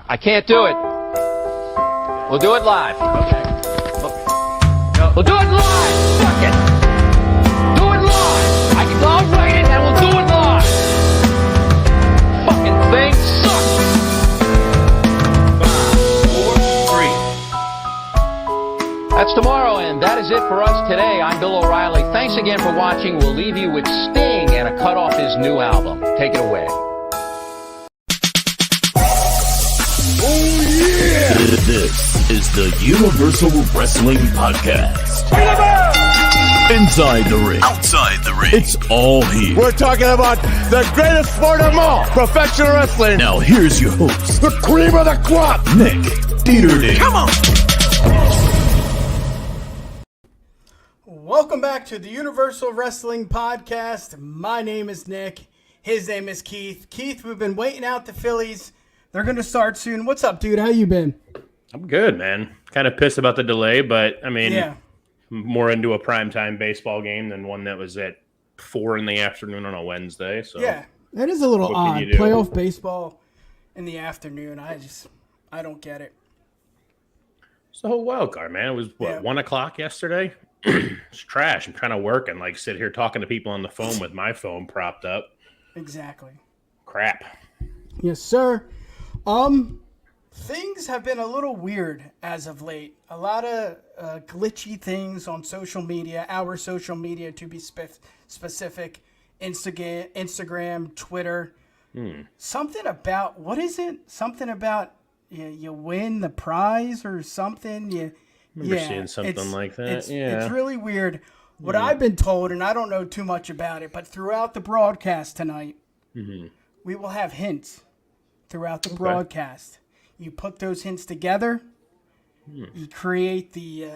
I can't do it. We'll do it live. Okay. We'll do it live. Fuck it. Do it live. I'll write it and we'll do it live. Fucking thing sucks. 5, 4, 3. That's tomorrow, and that is it for us today. I'm Bill O'Reilly. Thanks again for watching. We'll leave you with Sting and a cut off his new album. Take it away. This is the Universal Wrestling Podcast. Inside the ring. Outside the ring. It's all here. We're talking about the greatest sport of all, professional wrestling. Now here's your host, the cream of the crop, Nick Dieterdy. Come on. Welcome back to the Universal Wrestling Podcast. My name is Nick. His name is Keith. Keith, we've been waiting out the Phillies. They're going to start soon. What's up, dude? How you been? I'm good, man. Kind of pissed about the delay, but I mean, more into a primetime baseball game than one that was at 4 in the afternoon on a Wednesday. So yeah, that is a little odd. Playoff baseball in the afternoon. I don't get it. It's the whole wild card, man. It was 1 o'clock yesterday. It's trash. I'm trying to work and sit here talking to people on the phone with my phone propped up. Exactly. Crap. Yes, sir. Things have been a little weird as of late. A lot of glitchy things on social media, our social media to be specific, Instagram, Twitter. Something about, what is it? Something about you win the prize or something. I remember seeing something like that. It's really weird. What I've been told, and I don't know too much about it, but throughout the broadcast tonight, we will have hints throughout the broadcast. You put those hints together. You create the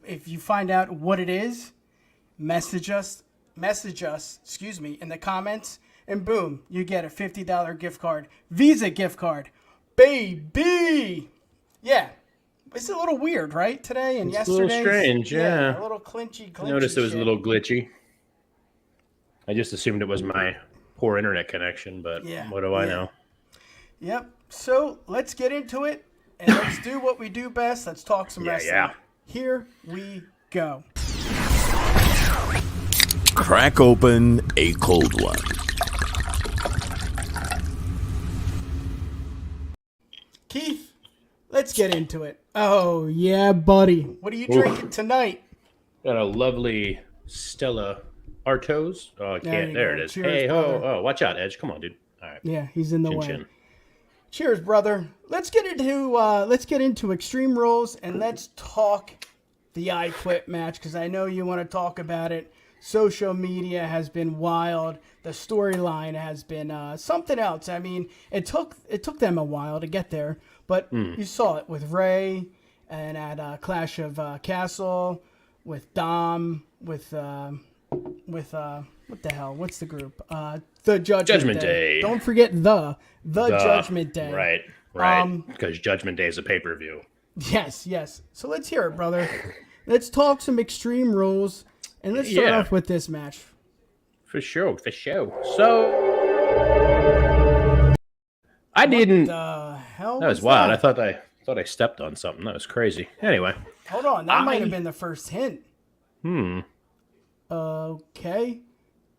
if you find out what it is, message us, in the comments, and boom, you get a $50 gift card, Visa gift card, baby. Yeah. It's a little weird, right? Today and yesterday. It's a little strange, yeah. A little clinchy. I noticed it was a little glitchy. I just assumed it was my poor internet connection, but what do I know? Yep. So let's get into it, and let's do what we do best. Let's talk some wrestling. Yeah. Here we go. Crack open a cold one. Keith, let's get into it. Oh, yeah, buddy. What are you drinking tonight? Got a lovely Stella Artois. Oh, I can't. There it is. Cheers, hey, brother. oh, watch out, Edge. Come on, dude. All right. Yeah, he's in the way. Chin. Cheers, brother. Let's get into Extreme Rules, and let's talk the I Quit match, because I know you want to talk about it. Social media has been wild. The storyline has been something else. I mean, it took them a while to get there, but you saw it with Ray and at Clash of Castle, with Dom, with what the hell? What's the group? The Judgment Day. Don't forget the Judgment Day. Right. Because Judgment Day is a pay-per-view. Yes. So let's hear it, brother. Let's talk some Extreme Rules, and let's start off with this match. For sure. So, I didn't. The hell? That was wild. I thought I stepped on something. That was crazy. Anyway. Hold on. That might have been the first hint. Okay.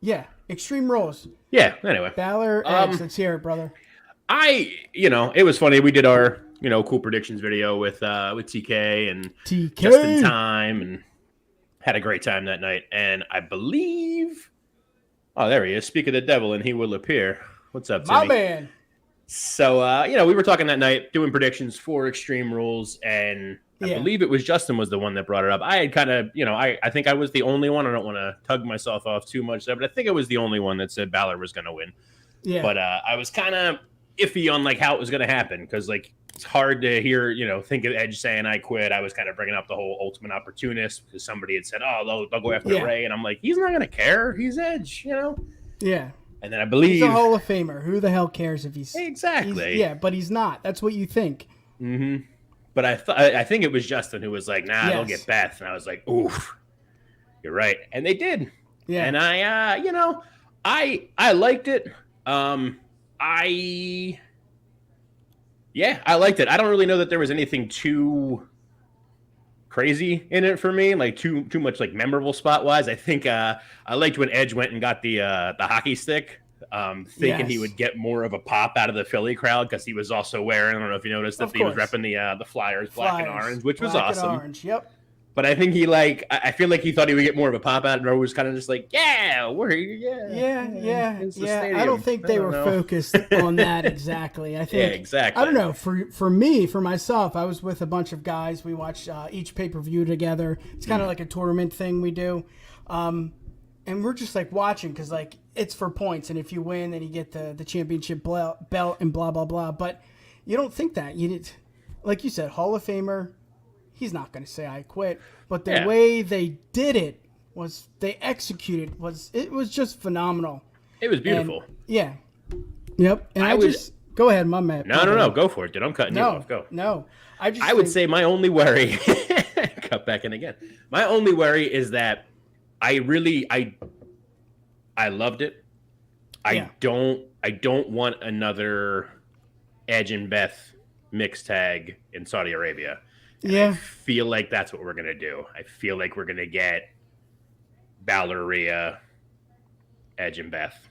Yeah. Extreme Rules. Yeah. Anyway. Balor Edge. Let's hear it, brother. It was funny. We did our, cool predictions video with TK and Just in Time, and had a great time that night. And I believe, there he is. Speak of the devil, and he will appear. What's up, Timmy? My man. So, we were talking that night, doing predictions for Extreme Rules, and I believe it was Justin was the one that brought it up. I had kind of, I think I was the only one. I don't want to tug myself off too much there, but I think I was the only one that said Balor was going to win. Yeah. But I was kind of iffy on how it was going to happen, because it's hard to hear, think of Edge saying I quit. I was kind of bringing up the whole ultimate opportunist, because somebody had said, they'll go after Ray, and I'm like, he's not going to care. He's Edge, Yeah. And then I believe he's a Hall of Famer. Who the hell cares if he's exactly? But he's not. That's what you think. Mm-hmm. But I think it was Justin who was like, nah, they'll get Beth, and I was like, oof, you're right, and they did. Yeah. And I liked it. I Yeah, I liked it. I don't really know that there was anything too crazy in it for me, like too much like memorable spot wise. I think I liked when Edge went and got the hockey stick, thinking he would get more of a pop out of the Philly crowd because he was also wearing. I don't know if you noticed that he was repping the Flyers black and orange, which was awesome. Orange, yep. But I think I feel like he thought he would get more of a pop out, and Rowe was kind of just like, yeah. I don't think they were focused on that exactly. I think, exactly. I don't know. For me, for myself, I was with a bunch of guys. We watched each pay-per-view together. It's kind of like a tournament thing we do, and we're just like watching because like it's for points, and if you win, then you get the championship belt and blah blah blah. But you don't think that like you said, Hall of Famer. He's not going to say I quit, but the way they did it was they executed was just phenomenal. It was beautiful. And, yep. And I just go ahead, my man. No, go for it, dude. I'm cutting you off. Go. No, I would say my only worry. Cut back in again. My only worry is that I loved it. I don't want another Edge and Beth mixed tag in Saudi Arabia. I feel like that's what we're going to do. I feel like we're going to get Balor, Rhea, Edge, and Beth.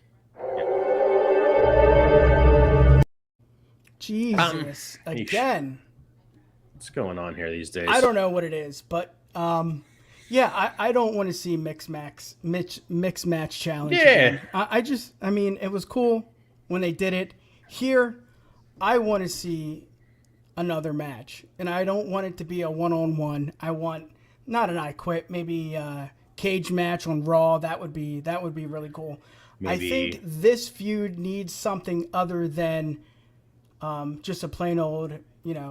Jesus. Again. What's going on here these days? I don't know what it is, but I don't want to see mix match challenge. Yeah. Again. It was cool when they did it. Here, I want to see another match, and I don't want it to be a one-on-one. I want not an I Quit, maybe a cage match on Raw. That would be really cool. Maybe. I think this feud needs something other than just a plain old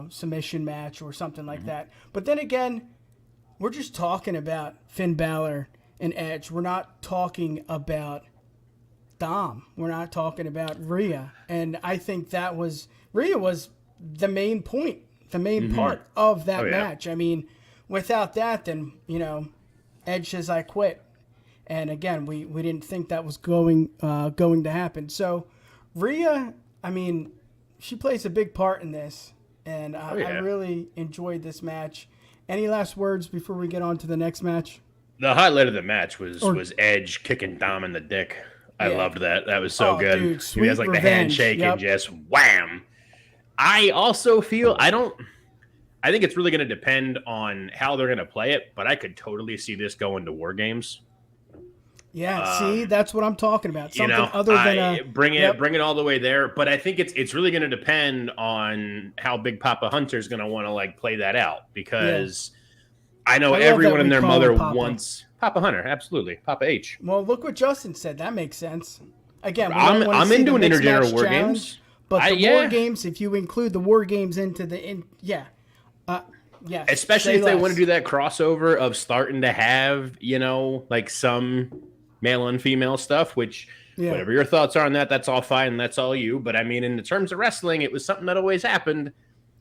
submission match or something like that. But then again, we're just talking about Finn Balor and Edge. We're not talking about Dom. We're not talking about Rhea, and I think Rhea was the main point, the main part of that match. I mean, without that, then, Edge says I quit. And again, we didn't think that was going to happen. So Rhea, she plays a big part in this. And I really enjoyed this match. Any last words before we get on to the next match? The highlight of the match was Edge kicking Dom in the dick. I loved that. That was so good. Dude, he has like the handshake and just wham. I also feel I think it's really going to depend on how they're going to play it, but I could totally see this going to War Games. Yeah, see, that's what I'm talking about. Something other than bring it all the way there. But I think it's really going to depend on how Big Papa Hunter is going to want to like play that out, because I know everyone and their mother wants Papa Hunter. Absolutely, Papa H. Well, look what Justin said. That makes sense. Again, I'm into an intergender War Games. But the War Games, if you include the War Games into especially if they want to do that crossover of starting to have, like some male and female stuff, which whatever your thoughts are on that, that's all fine. That's all you. But in terms of wrestling, it was something that always happened.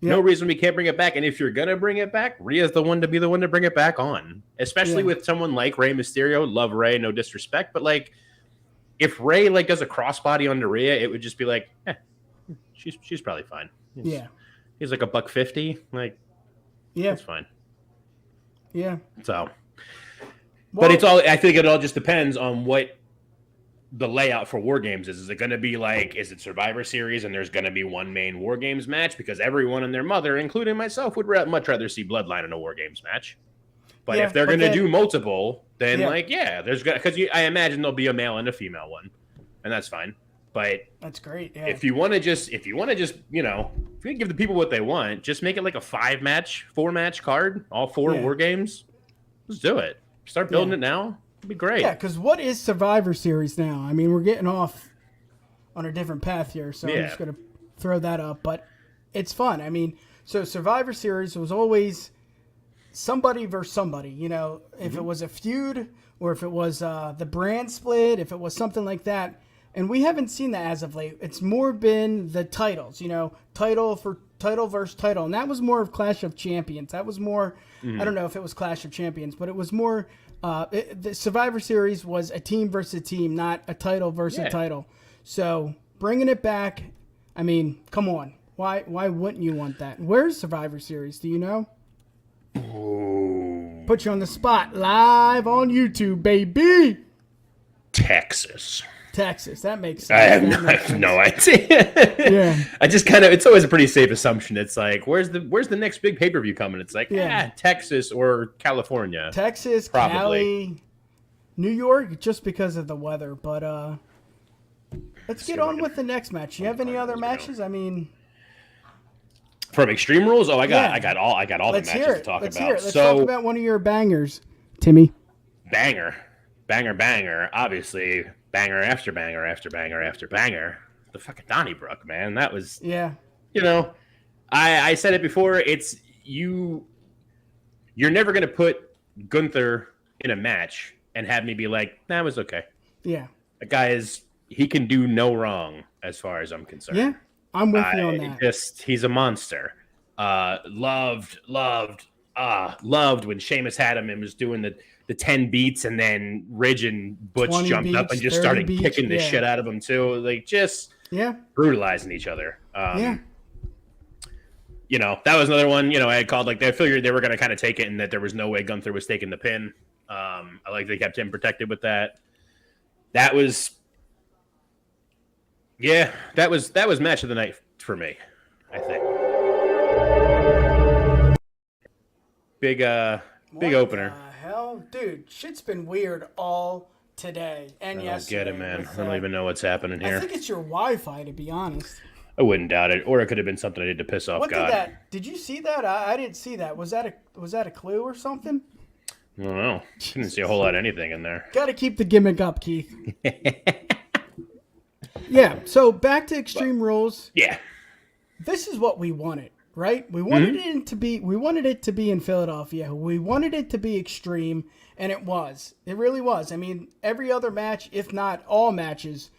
No reason we can't bring it back. And if you're going to bring it back, Rhea's the one to be the one to bring it back on, especially with someone like Rey Mysterio. Love Rey, no disrespect. But like, if Rey like does a crossbody onto Rhea, it would just be like, she's probably fine. He's like $150. Like, that's fine. Yeah. So, but I think it all just depends on what the layout for War Games is. Is it going to be like, is it Survivor Series and there's going to be one main War Games match? Because everyone and their mother, including myself, would much rather see Bloodline in a War Games match. But if they're going to do multiple, then there's because I imagine there'll be a male and a female one, and that's fine. But that's great. Yeah. If you want to just, if you give the people what they want, just make it like a 4-match card, all 4 War Games. Let's do it. Start building it now. It'd be great. Yeah, because what is Survivor Series now? We're getting off on a different path here, so I'm just going to throw that up. But it's fun. So Survivor Series was always somebody versus somebody. If it was a feud or if it was the brand split, if it was something like that. And we haven't seen that as of late. It's more been the titles, title versus title. And that was more of Clash of Champions. That was more, I don't know if it was Clash of Champions, but it was more, the Survivor Series was a team versus a team, not a title versus a title. So bringing it back, come on. Why wouldn't you want that? Where's Survivor Series? Do you know? Ooh. Put you on the spot live on YouTube, baby. Texas. That makes sense. I have no idea. Yeah. I just kind of, it's always a pretty safe assumption. It's like, where's the next big pay-per-view coming? It's like, Texas or California. Texas, probably. Cali, New York, just because of the weather. But let's get on with the next match. You have any other matches? I mean, from Extreme Rules? Oh, I got all the matches to talk about. Let's talk about one of your bangers, Timmy. Banger. Obviously, banger after banger after banger after banger. The fucking Donnybrook, man. That was, you know, I said it before. It's you're never gonna put Gunther in a match and have me be like, that was okay. Yeah, the guy he can do no wrong as far as I'm concerned. Yeah, I'm with you on that. He's a monster. Loved when Sheamus had him and was doing the 10 beats, and then Ridge and Butch jumped up and just started kicking the shit out of him too. Like, just brutalizing each other. You know, that was another one, you know, I had called, like, they figured they were going to kind of take it and that there was no way Gunther was taking the pin. I like they kept him protected with that. That was match of the night for me, I think. Big opener. Hell, dude, shit's been weird all today and yesterday. I don't get it, man. I don't even know what's happening here. I think it's your Wi-Fi, to be honest. I wouldn't doubt it, or it could have been something I did to piss off God. Did you see that? I didn't see that. Was that a clue or something? I don't know. Didn't see a whole lot of anything in there. Got to keep the gimmick up, Keith. Yeah. So back to Extreme Rules. Yeah. This is what we wanted. Right? We wanted it to be. We wanted it to be in Philadelphia. We wanted it to be extreme, and it was. It really was. I mean, every other match, if not all matches,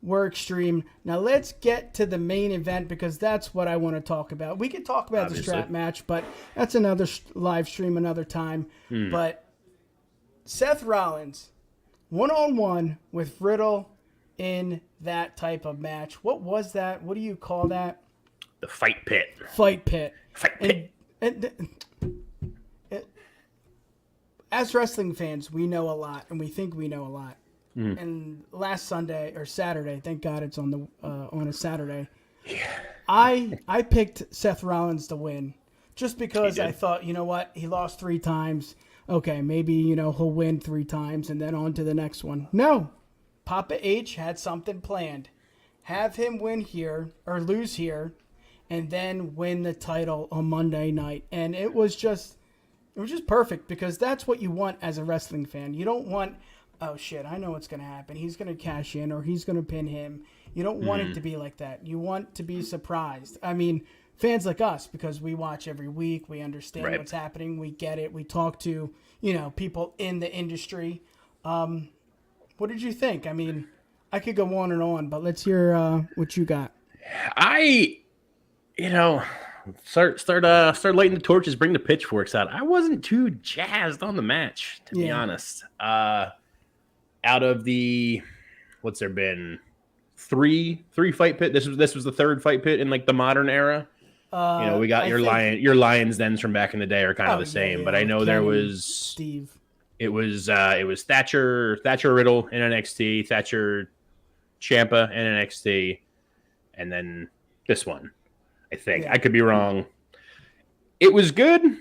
were extreme. Now let's get to the main event, because that's what I want to talk about. We could talk about the strap match, but that's another live stream another time. But Seth Rollins, one-on-one with Riddle in that type of match. What was that? What do you call that? The Fight Pit. Fight Pit. As wrestling fans, we know a lot, and we think we know a lot. And last Sunday or Saturday, thank God it's on a Saturday. Yeah. I picked Seth Rollins to win, just because I thought, you know what, he lost 3 times. Okay, maybe, you know, he'll win 3 times and then on to the next one. No, Papa H had something planned. Have him win here or lose here, and then win the title on Monday night. And it was just perfect, because that's what you want as a wrestling fan. You don't want, oh shit, I know what's going to happen. He's going to cash in, or he's going to pin him. You don't want it to be like that. You want to be surprised. I mean, fans like us, because we watch every week, we understand what's happening, we get it. We talk to, you know, people in the industry. What did you think? I mean, I could go on and on, but let's hear what you got. Start lighting the torches, bring the pitchforks out. I wasn't too jazzed on the match, to be honest. Out of the, what's there been, three fight pit. This was the third fight pit in like the modern era. We got your Lions Dens from back in the day are kind of the same, but I know there was Steve. It was Thatcher Riddle in NXT, Thatcher Ciampa in NXT, and then this one. I think. I could be wrong. It was good.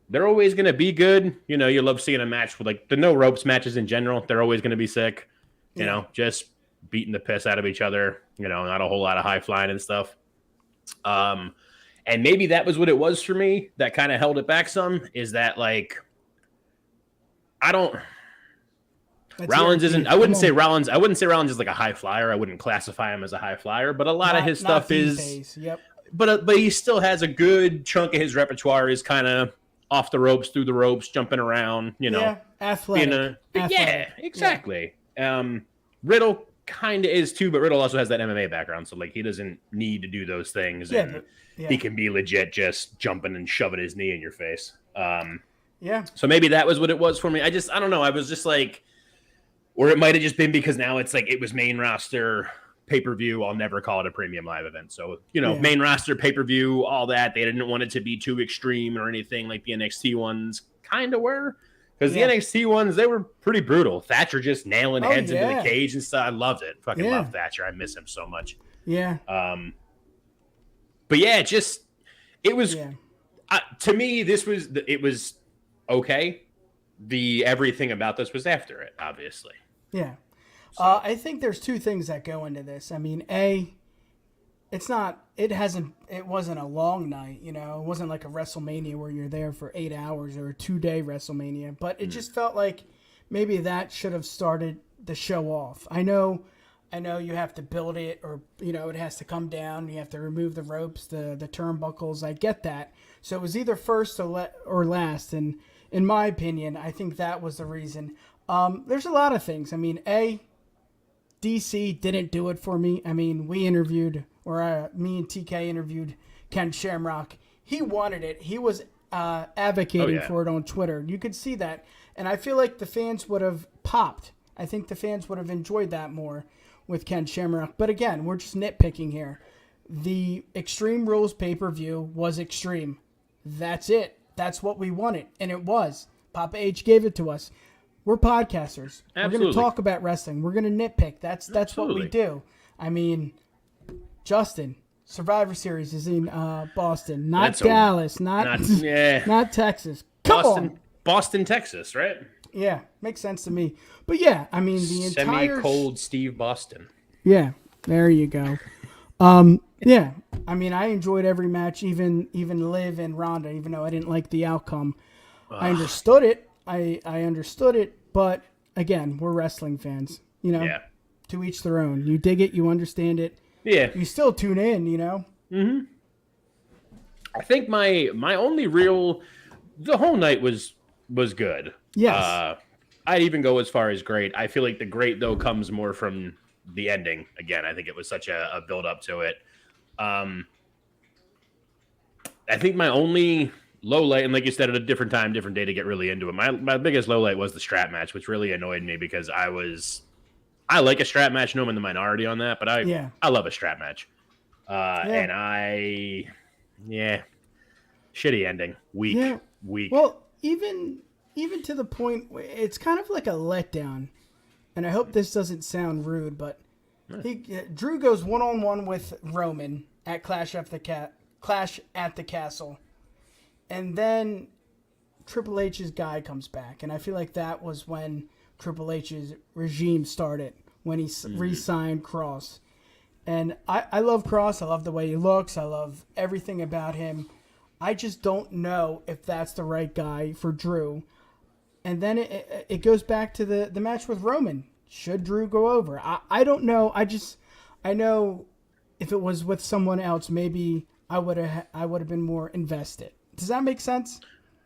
They're always going to be good. You know, you love seeing a match with, like, the no ropes matches in general. They're always going to be sick. You know, just beating the piss out of each other. You know, not a whole lot of high flying and stuff. And maybe that was what it was for me that kind of held it back some, is that, like, Rollins isn't. I wouldn't say Rollins is like a high flyer. I wouldn't classify him as a high flyer, but a lot of his stuff is. Yep. But he still has a good chunk of his repertoire is kind of off the ropes, through the ropes, jumping around. You know, athletic. Yeah, exactly. Yeah. Riddle kind of is too, but Riddle also has that MMA background, so like he doesn't need to do those things, and he can be legit just jumping and shoving his knee in your face. So maybe that was what it was for me. I don't know. I was just like. Or it might have just been because now it's like it was main roster pay-per-view. I'll never call it a premium live event. So, main roster pay-per-view, all that. They didn't want it to be too extreme or anything like the NXT ones kind of were. Because the NXT ones, they were pretty brutal. Thatcher just nailing heads into the cage and stuff. I loved it. Fucking love Thatcher. I miss him so much. Yeah. But yeah, it was to me. It was okay. The everything about this was after it, obviously. Yeah. So. I think there's two things that go into this. I mean, it wasn't a long night, it wasn't like a WrestleMania where you're there for 8 hours or a 2-day WrestleMania, but it just felt like maybe that should have started the show off. I know you have to build it, or, it has to come down. You have to remove the ropes, the turnbuckles. I get that. So it was either first or last. And in my opinion, I think that was the reason. There's a lot of things. I mean, DC didn't do it for me. I mean, me and TK interviewed Ken Shamrock. He wanted it. He was advocating for it on Twitter. You could see that. And I feel like the fans would have popped. I think the fans would have enjoyed that more with Ken Shamrock. But again, we're just nitpicking here. The Extreme Rules pay-per-view was extreme. That's it. That's what we wanted. And it was. Papa H gave it to us. We're podcasters. Absolutely. We're going to talk about wrestling. We're going to nitpick. That's what we do. I mean, Justin, Survivor Series is in Boston, not Dallas, not Texas. Come on. Boston, Texas, right? Yeah, makes sense to me. But yeah, I mean the entire semi-cold Steve Boston. Yeah, there you go. Yeah, I mean I enjoyed every match, even Liv and Ronda, even though I didn't like the outcome. I understood it. I understood it, but again, we're wrestling fans. To each their own. You dig it, you understand it. Yeah. You still tune in, Mm-hmm. I think my only the whole night was good. Yes. I'd even go as far as great. I feel like the great, though, comes more from the ending. Again, I think it was such a build-up to it. I think my only low light, and like you said, at a different time, different day to get really into it, my biggest low light was the strap match, which really annoyed me because I like a strap match. No, I'm in the minority on that, but I love a strap match. And shitty ending. Weak. Well, even to the point, it's kind of like a letdown. And I hope this doesn't sound rude, but Drew goes one-on-one with Roman at Clash at the Castle. And then Triple H's guy comes back. And I feel like that was when Triple H's regime started, when he re-signed Cross. And I love Cross. I love the way he looks. I love everything about him. I just don't know if that's the right guy for Drew. And then it goes back to the match with Roman. Should Drew go over? I don't know. I know if it was with someone else, maybe I would have been more invested. Does that make sense?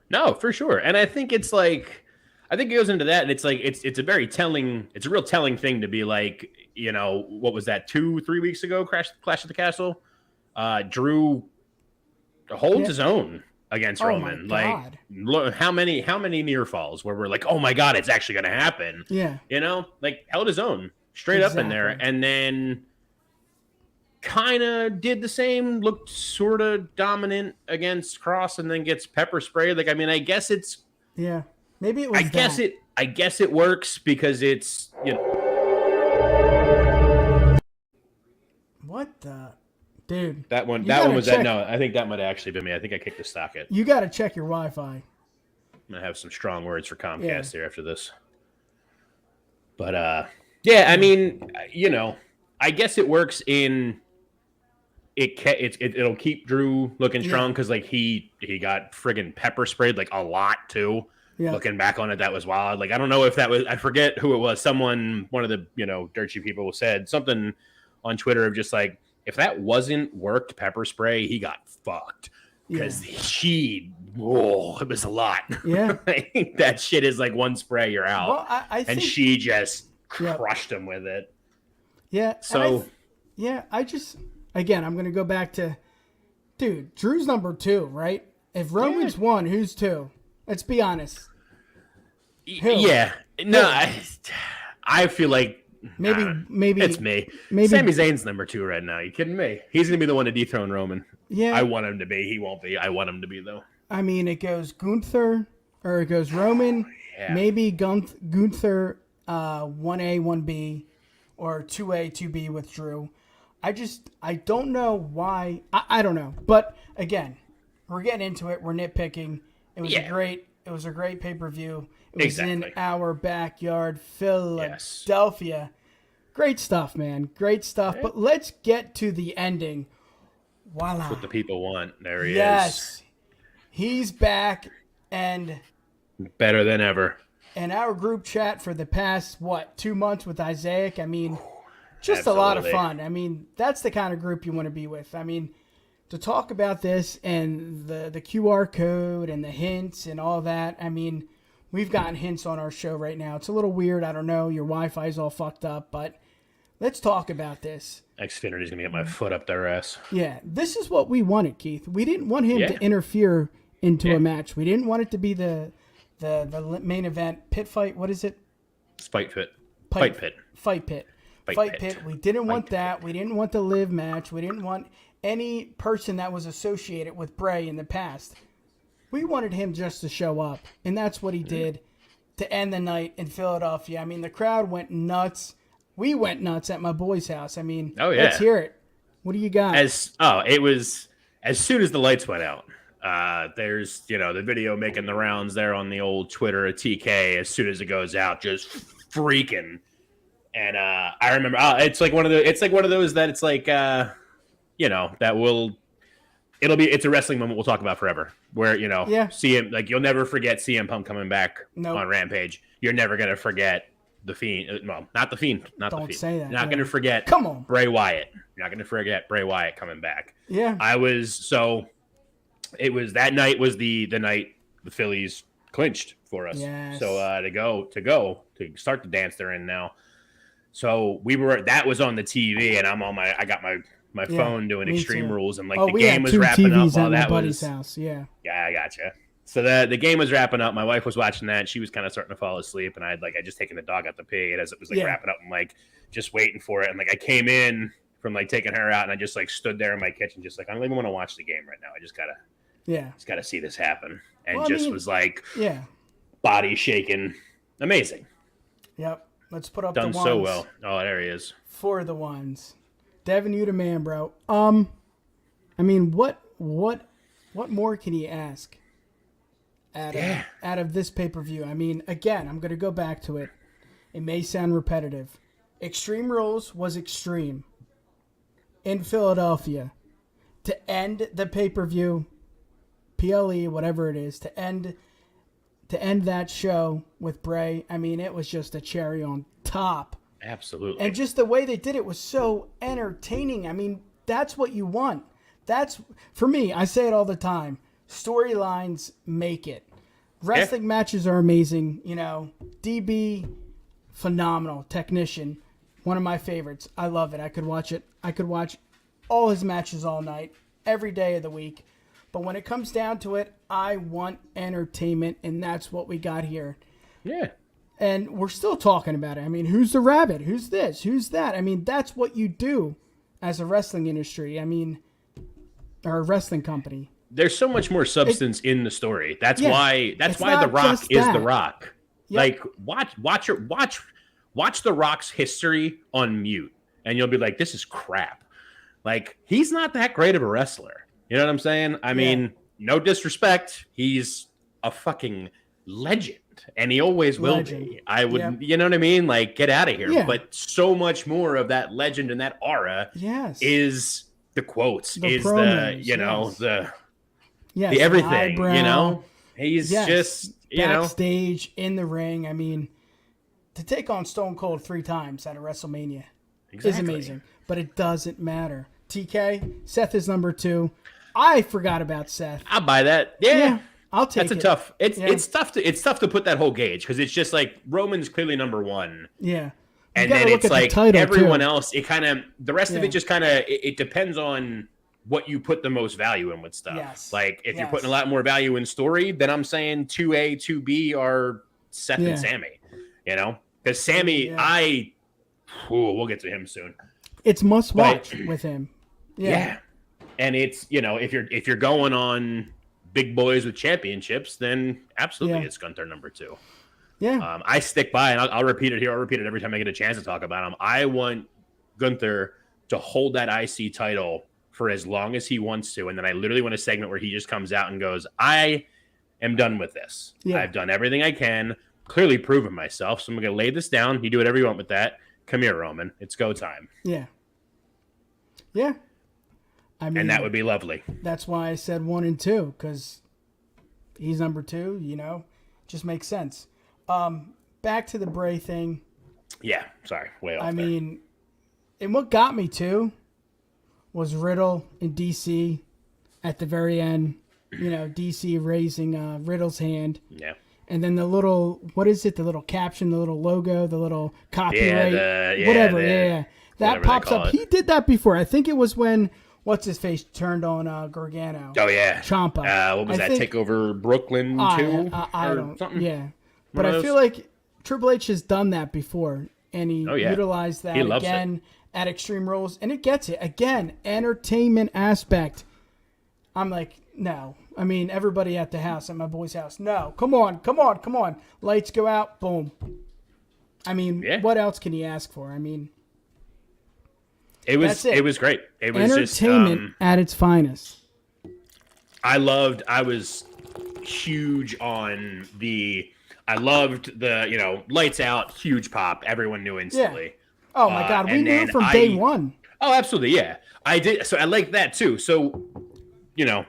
No, for sure. And I think it goes into that, and it's like it's a real telling thing to be like, what was that, 2-3 weeks ago, Clash at the Castle? Drew holds his own against Roman. Like, look, how many near falls where we're like, oh my God, it's actually going to happen. Yeah. Like held his own straight up in there. And then kind of did the same, looked sort of dominant against Cross, and then gets pepper sprayed. Like, I mean, I guess it's, maybe it was I guess it works because it's, What the... Dude. That one was that. No, I think that might have actually been me. I think I kicked the socket. You got to check your Wi-Fi. I'm going to have some strong words for Comcast here after this. But, I mean, I guess it works in... It'll keep Drew looking strong because, like, he got friggin' pepper sprayed, like, a lot, too. Yeah. Looking back on it, that was wild. Like, I don't know if that was... I forget who it was. One of the, dirt sheet people said something on Twitter of just, like, if that wasn't worked pepper spray, he got fucked. Because it was a lot. Yeah. I think that shit is like one spray, you're out. Well, I think she just crushed him with it. Yeah. So, again, I'm going to go back to, dude, Drew's number 2, right? If Roman's 1, who's 2? Let's be honest. Yeah. No, I feel like Maybe it's me. Maybe Sami Zayn's number 2 right now. You kidding me? He's gonna be the one to dethrone Roman. Yeah, I want him to be. He won't be. I want him to be though. I mean, it goes Gunther or it goes Roman. Yeah. Maybe Gunther 1A, 1B, or 2A, 2B with Drew. I don't know why. I don't know. But again, we're getting into it. We're nitpicking. It was a great pay-per-view. It was in our backyard, Philadelphia. Yes. Great stuff, man. Great stuff. But let's get to the ending. Voila. That's what the people want. There he is. Yes. He's back and better than ever. In our group chat for the past 2 months with Isaac, I mean, just Absolutely. A lot of fun. I mean, that's the kind of group you want to be with. I mean, to talk about this and the QR code and the hints and all that, I mean, we've gotten hints on our show right now. It's a little weird. I don't know. Your Wi-Fi's all fucked up, but let's talk about this. Xfinity's going to get my foot up their ass. Yeah, this is what we wanted, Keith. We didn't want him to interfere into a match. We didn't want it to be the main event pit fight. What is it? Fight pit. We didn't want that. We didn't want the live match. We didn't want any person that was associated with Bray in the past. We wanted him just to show up, and that's what he did to end the night in Philadelphia. I mean, the crowd went nuts. We went nuts at my boy's house. I mean, let's hear it. What do you got? It was as soon as the lights went out. There's, the video making the rounds there on the old Twitter at TK as soon as it goes out, just freaking. And I remember it's like one of those that it's like that it's a wrestling moment we'll talk about forever. Where CM, like, you'll never forget CM Punk coming back on Rampage. You're never gonna forget the Fiend. Well, not the Fiend. Don't say that. You're not gonna forget. Come on, Bray Wyatt. You're not gonna forget Bray Wyatt coming back. Yeah. It was that night was the night the Phillies clinched for us. Yes. So to start the dance they're in now. So that was on the TV, and I got my phone doing Extreme Rules, and the game was wrapping up while that was. House. Yeah, I gotcha. So the game was wrapping up. My wife was watching that. She was kind of starting to fall asleep, and I just taken the dog out to pee, and as it was wrapping up, I'm just waiting for it, and I came in from taking her out, and I just stood there in my kitchen, just I don't even want to watch the game right now. I just gotta see this happen, and was body shaking, amazing. Yep. Let's put up done the ones. So well. Oh, there he is. For the ones. Devin, you the man, bro. I mean, what more can you ask out of this pay-per-view? I mean, again, I'm going to go back to it. It may sound repetitive. Extreme Rules was extreme in Philadelphia to end the pay-per-view, PLE, whatever it is, to end that show with Bray. I mean, it was just a cherry on top. Absolutely. And just the way they did it was so entertaining. I mean, that's what you want. That's, for me, I say it all the time. Storylines make it. Wrestling matches are amazing. DB, phenomenal. Technician, one of my favorites. I love it. I could watch it. I could watch all his matches all night, every day of the week. But when it comes down to it, I want entertainment, and that's what we got here. Yeah. And we're still talking about it. I mean, who's the rabbit? Who's this? Who's that? I mean, that's what you do as a wrestling industry. I mean, or a wrestling company. There's so much more substance in the story. That's why The Rock is The Rock. Yep. Watch The Rock's history on mute, and you'll be like, this is crap. He's not that great of a wrestler. You know what I'm saying? I mean, no disrespect. He's a fucking legend, and he always will be. I would, you know what I mean? Get out of here. Yeah. But so much more of that legend and that aura is the quotes, the promos, the everything, the eyebrow, he's just, backstage in the ring. I mean, to take on Stone Cold 3 times at a WrestleMania is amazing, but it doesn't matter. TK, Seth is number 2. I forgot about Seth. I'll buy that. Yeah. I'll take it. It's tough to put that whole gauge, because it's just Roman's clearly number 1. Yeah. And then it's everyone else, it kind of, the rest of it just kind of, it depends on what you put the most value in with stuff. Yes. If you're putting a lot more value in story, then I'm saying 2A, 2B are Seth and Sammy, because Sammy, I we'll get to him soon. It's must watch with him. Yeah. And it's, if you're going on big boys with championships, then absolutely it's Gunther number 2. Yeah. I stick by, and I'll repeat it here. I'll repeat it every time I get a chance to talk about him. I want Gunther to hold that IC title for as long as he wants to. And then I literally want a segment where he just comes out and goes, I am done with this. Yeah. I've done everything I can, clearly proven myself. So I'm going to lay this down. You do whatever you want with that. Come here, Roman. It's go time. Yeah. Yeah. I mean, and that would be lovely. That's why I said 1 and 2, because he's number 2, just makes sense. Back to the Bray thing. Yeah, sorry. Way off I mean, and what got me too was Riddle and DC at the very end. DC raising Riddle's hand. Yeah. And then the little, what is it? The little caption, the little logo, the little copyright, whatever. That whatever pops up. He did that before. I think it was when, what's his face, turned on Gargano. Oh, yeah. Ciampa. What was that? Takeover Brooklyn 2? I don't. Something? Yeah. But I feel like Triple H has done that before. And he utilized that again at Extreme Rules. And it gets it. Again, entertainment aspect. I'm like, no. I mean, everybody at the house, at my boy's house. No. Come on. Lights go out. Boom. I mean, what else can you ask for? I mean, it was great. It was entertainment at its finest. I was huge on I loved the, lights out, huge pop. Everyone knew instantly. Yeah. Oh my God. We knew from day one. Oh, absolutely. Yeah. I did. So I like that too. So,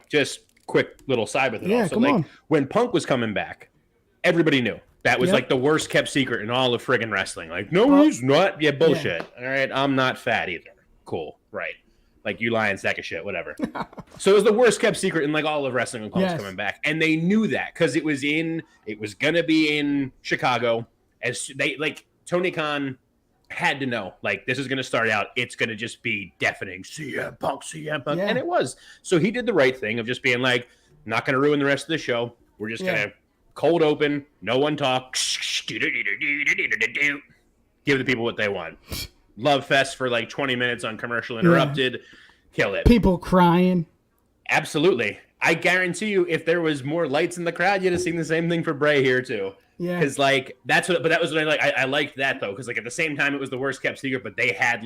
just quick little side with it. Yeah, also, when Punk was coming back, everybody knew that was like the worst kept secret in all of friggin' wrestling. Like, no, he's not. Yeah, bullshit. Yeah. All right. I'm not fat either. Cool. Right. Like, you lying sack of shit, whatever. So it was the worst kept secret in all of wrestling when Punk's coming back. And they knew that because it was going to be in Chicago. As they, Tony Khan had to know, this is going to start out, it's going to just be deafening. CM Punk. Yeah. And it was. So he did the right thing of just being not going to ruin the rest of the show. We're just going to cold open, no one talk, give the people what they want. Love fest for 20 minutes on commercial interrupted. Kill it. People crying. Absolutely. I guarantee you, if there was more lights in the crowd, you'd have seen the same thing for Bray here too. Yeah. Because that was what I like. I liked that though, because at the same time it was the worst kept secret, but they had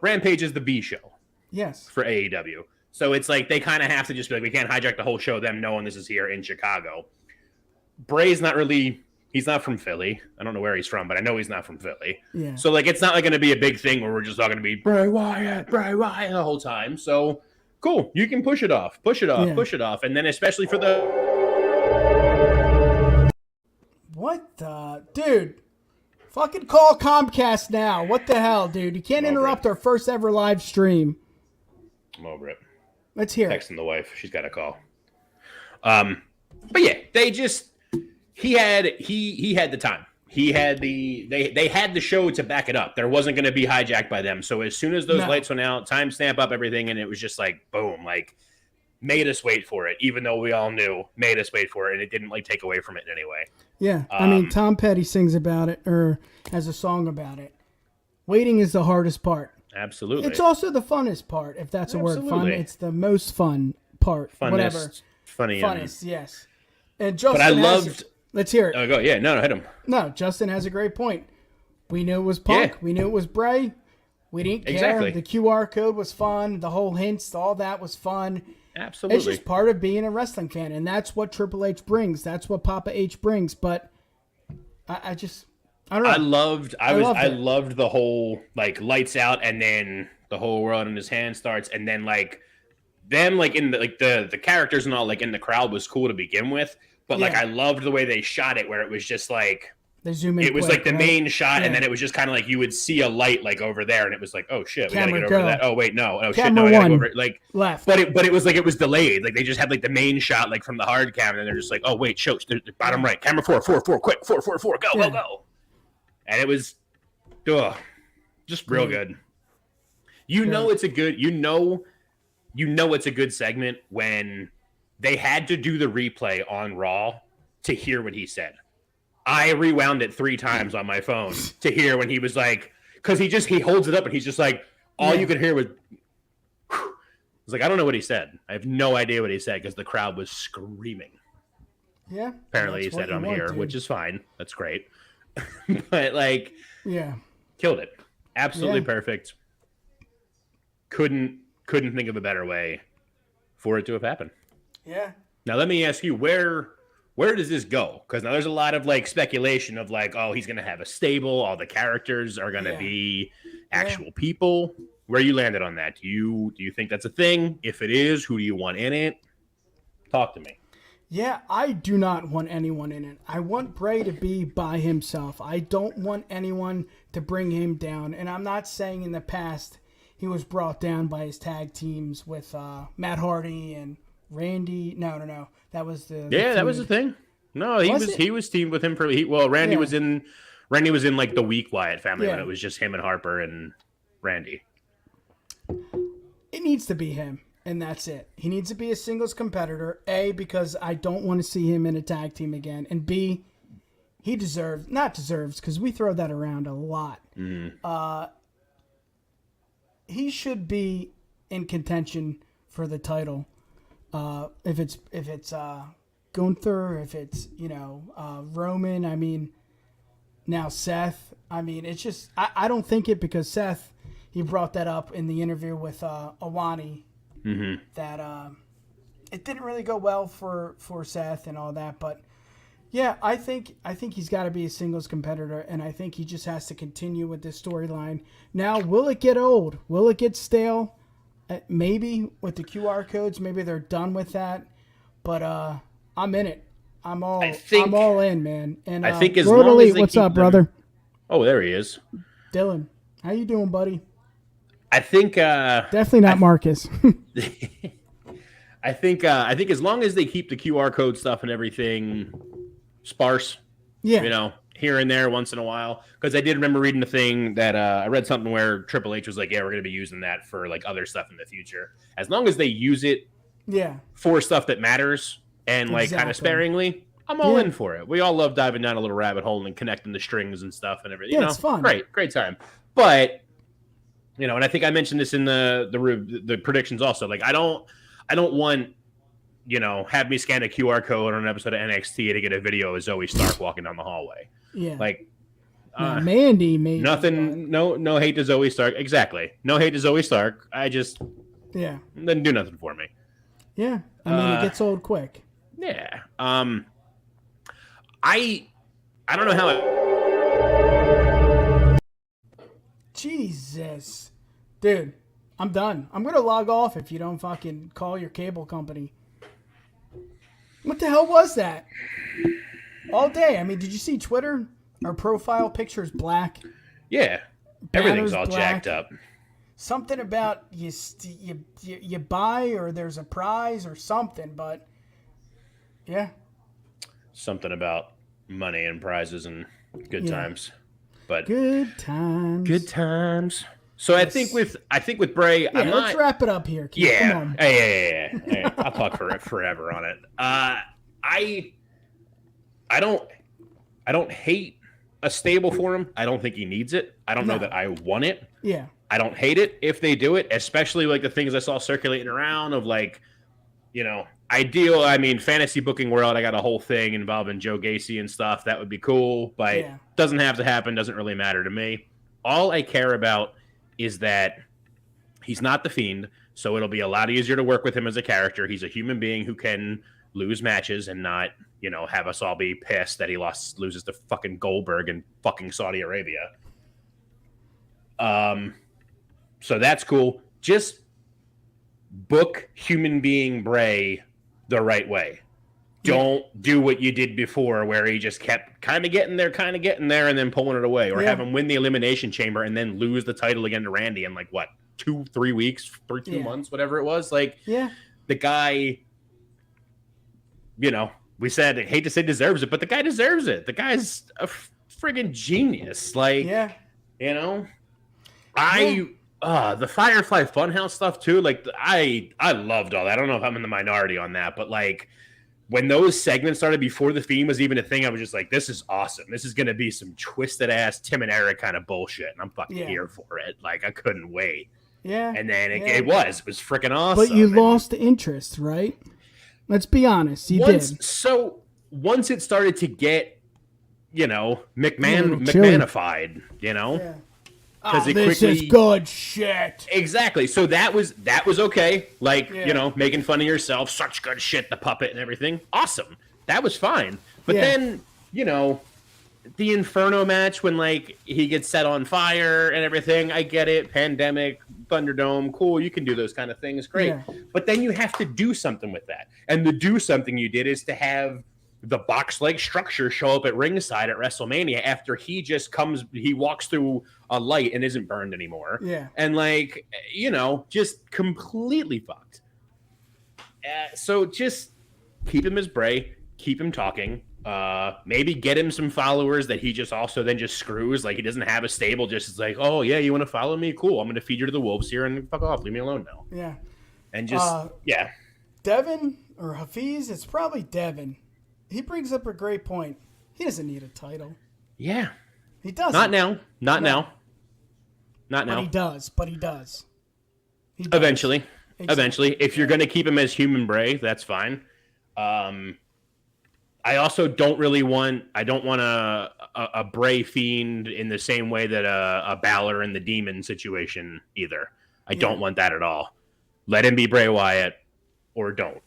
Rampage is the B show. Yes. For AEW. So it's they kind of have to just be we can't hijack the whole show, them knowing this is here in Chicago. Bray's not really. He's not from Philly. I don't know where he's from, but I know he's not from Philly. Yeah. So it's not going to be a big thing where we're just all going to be Bray Wyatt the whole time. So cool. You can push it off, and then especially for the what the dude. Fucking call Comcast now. What the hell, dude? You can't interrupt our first ever live stream. I'm over it. Let's hear Texting the wife. She's got a call. But yeah, they just he had the time. He had they had the show to back it up. There wasn't going to be hijacked by them. So as soon as those lights went out, timestamp up everything, and it was just boom, made us wait for it, even though we all knew, made us wait for it, and it didn't take away from it in any way. Yeah, I mean, Tom Petty sings about it, or has a song about it. Waiting is the hardest part. Absolutely. It's also the funnest part, if that's a word. Fun. It's the most fun part. Funnest, whatever. Funnest, yes. And Justin but I loved... Let's hear it. Oh, go. Yeah, no, hit him. No, Justin has a great point. We knew it was Punk. Yeah. We knew it was Bray. We didn't care. Exactly. The QR code was fun. The whole hints, all that was fun. Absolutely. It's just part of being a wrestling fan, and that's what Triple H brings. That's what Papa H brings. But I don't know. I loved the whole lights out, and then the whole world in his hand starts, and then them in the characters and all in the crowd was cool to begin with. But I loved the way they shot it, where it was just they zoom in. It was quick, the main shot, and then it was just kind of you would see a light over there, and it was oh shit, we gotta get over to that. Oh wait, no, oh shit, no, I gotta go over left. But it was it was delayed. They just had the main shot from the hard cam, and they're just oh wait, show bottom right, camera 4, quick, 4, go. And it was, just real good. It's a good. It's a good segment when they had to do the replay on Raw to hear what he said. I rewound it 3 times on my phone to hear when he was like, because he holds it up and he's just like, all you could hear was, it's like, I don't know what he said. I have no idea what he said because the crowd was screaming. Yeah. Apparently he said I'm here, which is fine. That's great. But like, killed it. Absolutely perfect. Couldn't think of a better way for it to have happened. Yeah. Now let me ask you, where does this go? Because now there's a lot of like speculation of like, oh, he's gonna have a stable, all the characters are gonna be actual people. Where you landed on that? Do you think that's a thing? If it is, who do you want in it? Talk to me. Yeah, I do not want anyone in it. I want Bray to be by himself. I don't want anyone to bring him down. And I'm not saying in the past he was brought down by his tag teams with Matt Hardy and Randy. No. That was the that was the thing. No, he was teamed with him for Randy was in like the weak Wyatt family when it was just him and Harper and Randy. It needs to be him, and that's it. He needs to be a singles competitor, A, because I don't want to see him in a tag team again, and B, he deserves, because we throw that around a lot. He should be in contention for the title. If it's Gunther, if it's, Roman, I mean, now Seth, I mean, it's just, I don't think it because Seth, he brought that up in the interview with Awani, that it didn't really go well for Seth and all that. But yeah, I think he's got to be a singles competitor, and I think he just has to continue with this storyline. Now, will it get old? Will it get stale? Maybe with the QR codes, maybe they're done with that. But I'm in it. I'm all in, man. And I think as Road long Elite, as they what's keep up, brother? Oh, there he is. Dylan, how you doing, buddy? I think definitely not Marcus. I think as long as they keep the QR code stuff and everything sparse, here and there once in a while, because I did remember reading a thing that I read something where Triple H was like, yeah, we're going to be using that for like other stuff in the future. As long as they use it for stuff that matters and like kind of sparingly, I'm all in for it. We all love diving down a little rabbit hole and connecting the strings and stuff and everything. It's fun. Great time. But and I think I mentioned this in the predictions also. Like I don't want, have me scan a QR code on an episode of NXT to get a video of Zoe Stark walking down the hallway. Yeah. Like Mandy made nothing. No hate to Zoe Stark. Exactly. No hate to Zoe Stark. I just didn't do nothing for me. Yeah. I mean, it gets old quick. Yeah. I don't know how. Jesus. Dude, I'm done. I'm going to log off if you don't fucking call your cable company. What the hell was that? All day. I mean, did you see Twitter? Our profile picture is black. Yeah. Everything's all jacked up. Something about you buy or there's a prize or something, but yeah. Something about money and prizes and good times. But good times. Good times. So yes. I think with Bray, let's wrap it up here. Keith. Come on. Yeah. I'll talk forever on it. I don't hate a stable for him. I don't think he needs it. I don't know that I want it. Yeah. I don't hate it if they do it, especially like the things I saw circulating around of like, ideal. I mean, fantasy booking world, I got a whole thing involving Joe Gacy and stuff. That would be cool, but doesn't have to happen. Doesn't really matter to me. All I care about is that he's not the Fiend, so it'll be a lot easier to work with him as a character. He's a human being who can lose matches and not, have us all be pissed that he loses to fucking Goldberg in fucking Saudi Arabia. So that's cool. Just book human being Bray the right way. Don't do what you did before where he just kept kind of getting there and then pulling it away, or have him win the Elimination Chamber and then lose the title again to Randy in like what, 2-3 weeks, 2 months, whatever it was. Like the guy, we said, I hate to say deserves it, but the guy deserves it. The guy's a friggin' genius. Like, the Firefly Funhouse stuff too. Like I loved all that. I don't know if I'm in the minority on that, but like when those segments started before the Fiend was even a thing, I was just like, this is awesome. This is going to be some twisted ass Tim and Eric kind of bullshit. And I'm fucking here for it. Like, I couldn't wait. Yeah. And then it was freaking awesome. But you lost interest, right? Let's be honest. You did. So once it started to get, McMahonified, Yeah. This is good shit. Exactly. So that was okay. Like, making fun of yourself, such good shit, the puppet and everything. Awesome. That was fine. But then, the Inferno match when, like, he gets set on fire and everything, I get it. Pandemic, Thunderdome, cool. You can do those kind of things. Great. Yeah. But then you have to do something with that. And the do something you did is to have the box-like structure show up at ringside at WrestleMania after he walks through a light and isn't burned anymore. Yeah. And, like, just completely fucked. So just keep him as Bray, keep him talking. Maybe get him some followers that he just also then just screws. Like, he doesn't have a stable, just is like, oh, yeah, you want to follow me? Cool. I'm going to feed you to the wolves here and fuck off. Leave me alone now. Yeah. And just, Devin or Hafiz, it's probably Devin. He brings up a great point. He doesn't need a title. Yeah. He doesn't. Not now. Not now. But he does. Eventually. Exactly. Eventually. If you're going to keep him as human Bray, that's fine. I also don't want a Bray Fiend in the same way that a Balor in the Demon situation either. I don't want that at all. Let him be Bray Wyatt or don't.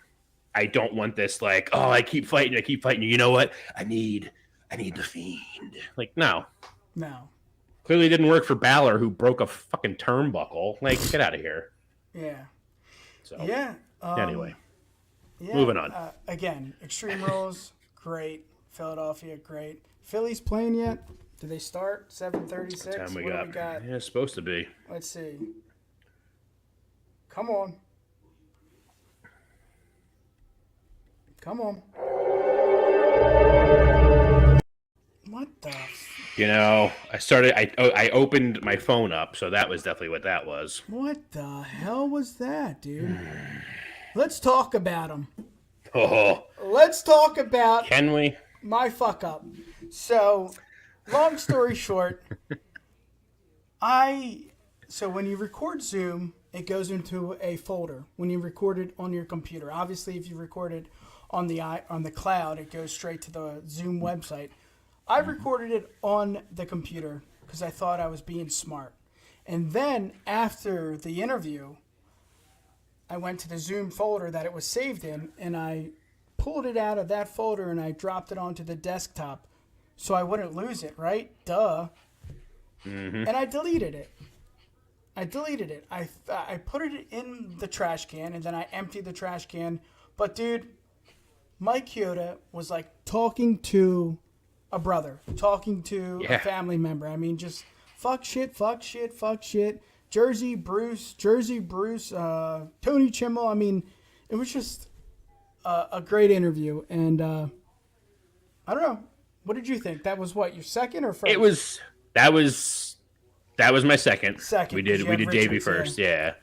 I don't want this, like, oh, I keep fighting you. You know what? I need the Fiend. Like, no. Clearly didn't work for Balor, who broke a fucking turnbuckle. Like, get out of here. Yeah. So, anyway. Yeah, moving on. Again, Extreme Rules, great. Philadelphia, great. Philly's playing yet? Do they start? 7:36? What time we got? Yeah, it's supposed to be. Let's see. Come on. What the? I opened my phone up, so that was definitely what that was. What the hell was that, dude? Let's talk about them. Oh. Let's talk about. Can we? My fuck up. So, long story short, so when you record Zoom, it goes into a folder when you record it on your computer. Obviously, if you record it on the cloud, it goes straight to the Zoom website. I recorded it on the computer because I thought I was being smart. And then after the interview, I went to the Zoom folder that it was saved in, and I pulled it out of that folder and I dropped it onto the desktop so I wouldn't lose it, right? Duh. Mm-hmm. And I deleted it. I put it in the trash can, and then I emptied the trash can. But, dude, Mike Chioda was like talking to a brother, talking to a family member. I mean, just fuck shit. Jersey Bruce, Tony Chimmel. I mean, it was just a great interview. And I don't know. What did you think? That was what, your second or first? That was my second. Second. We did Davey first. Yeah.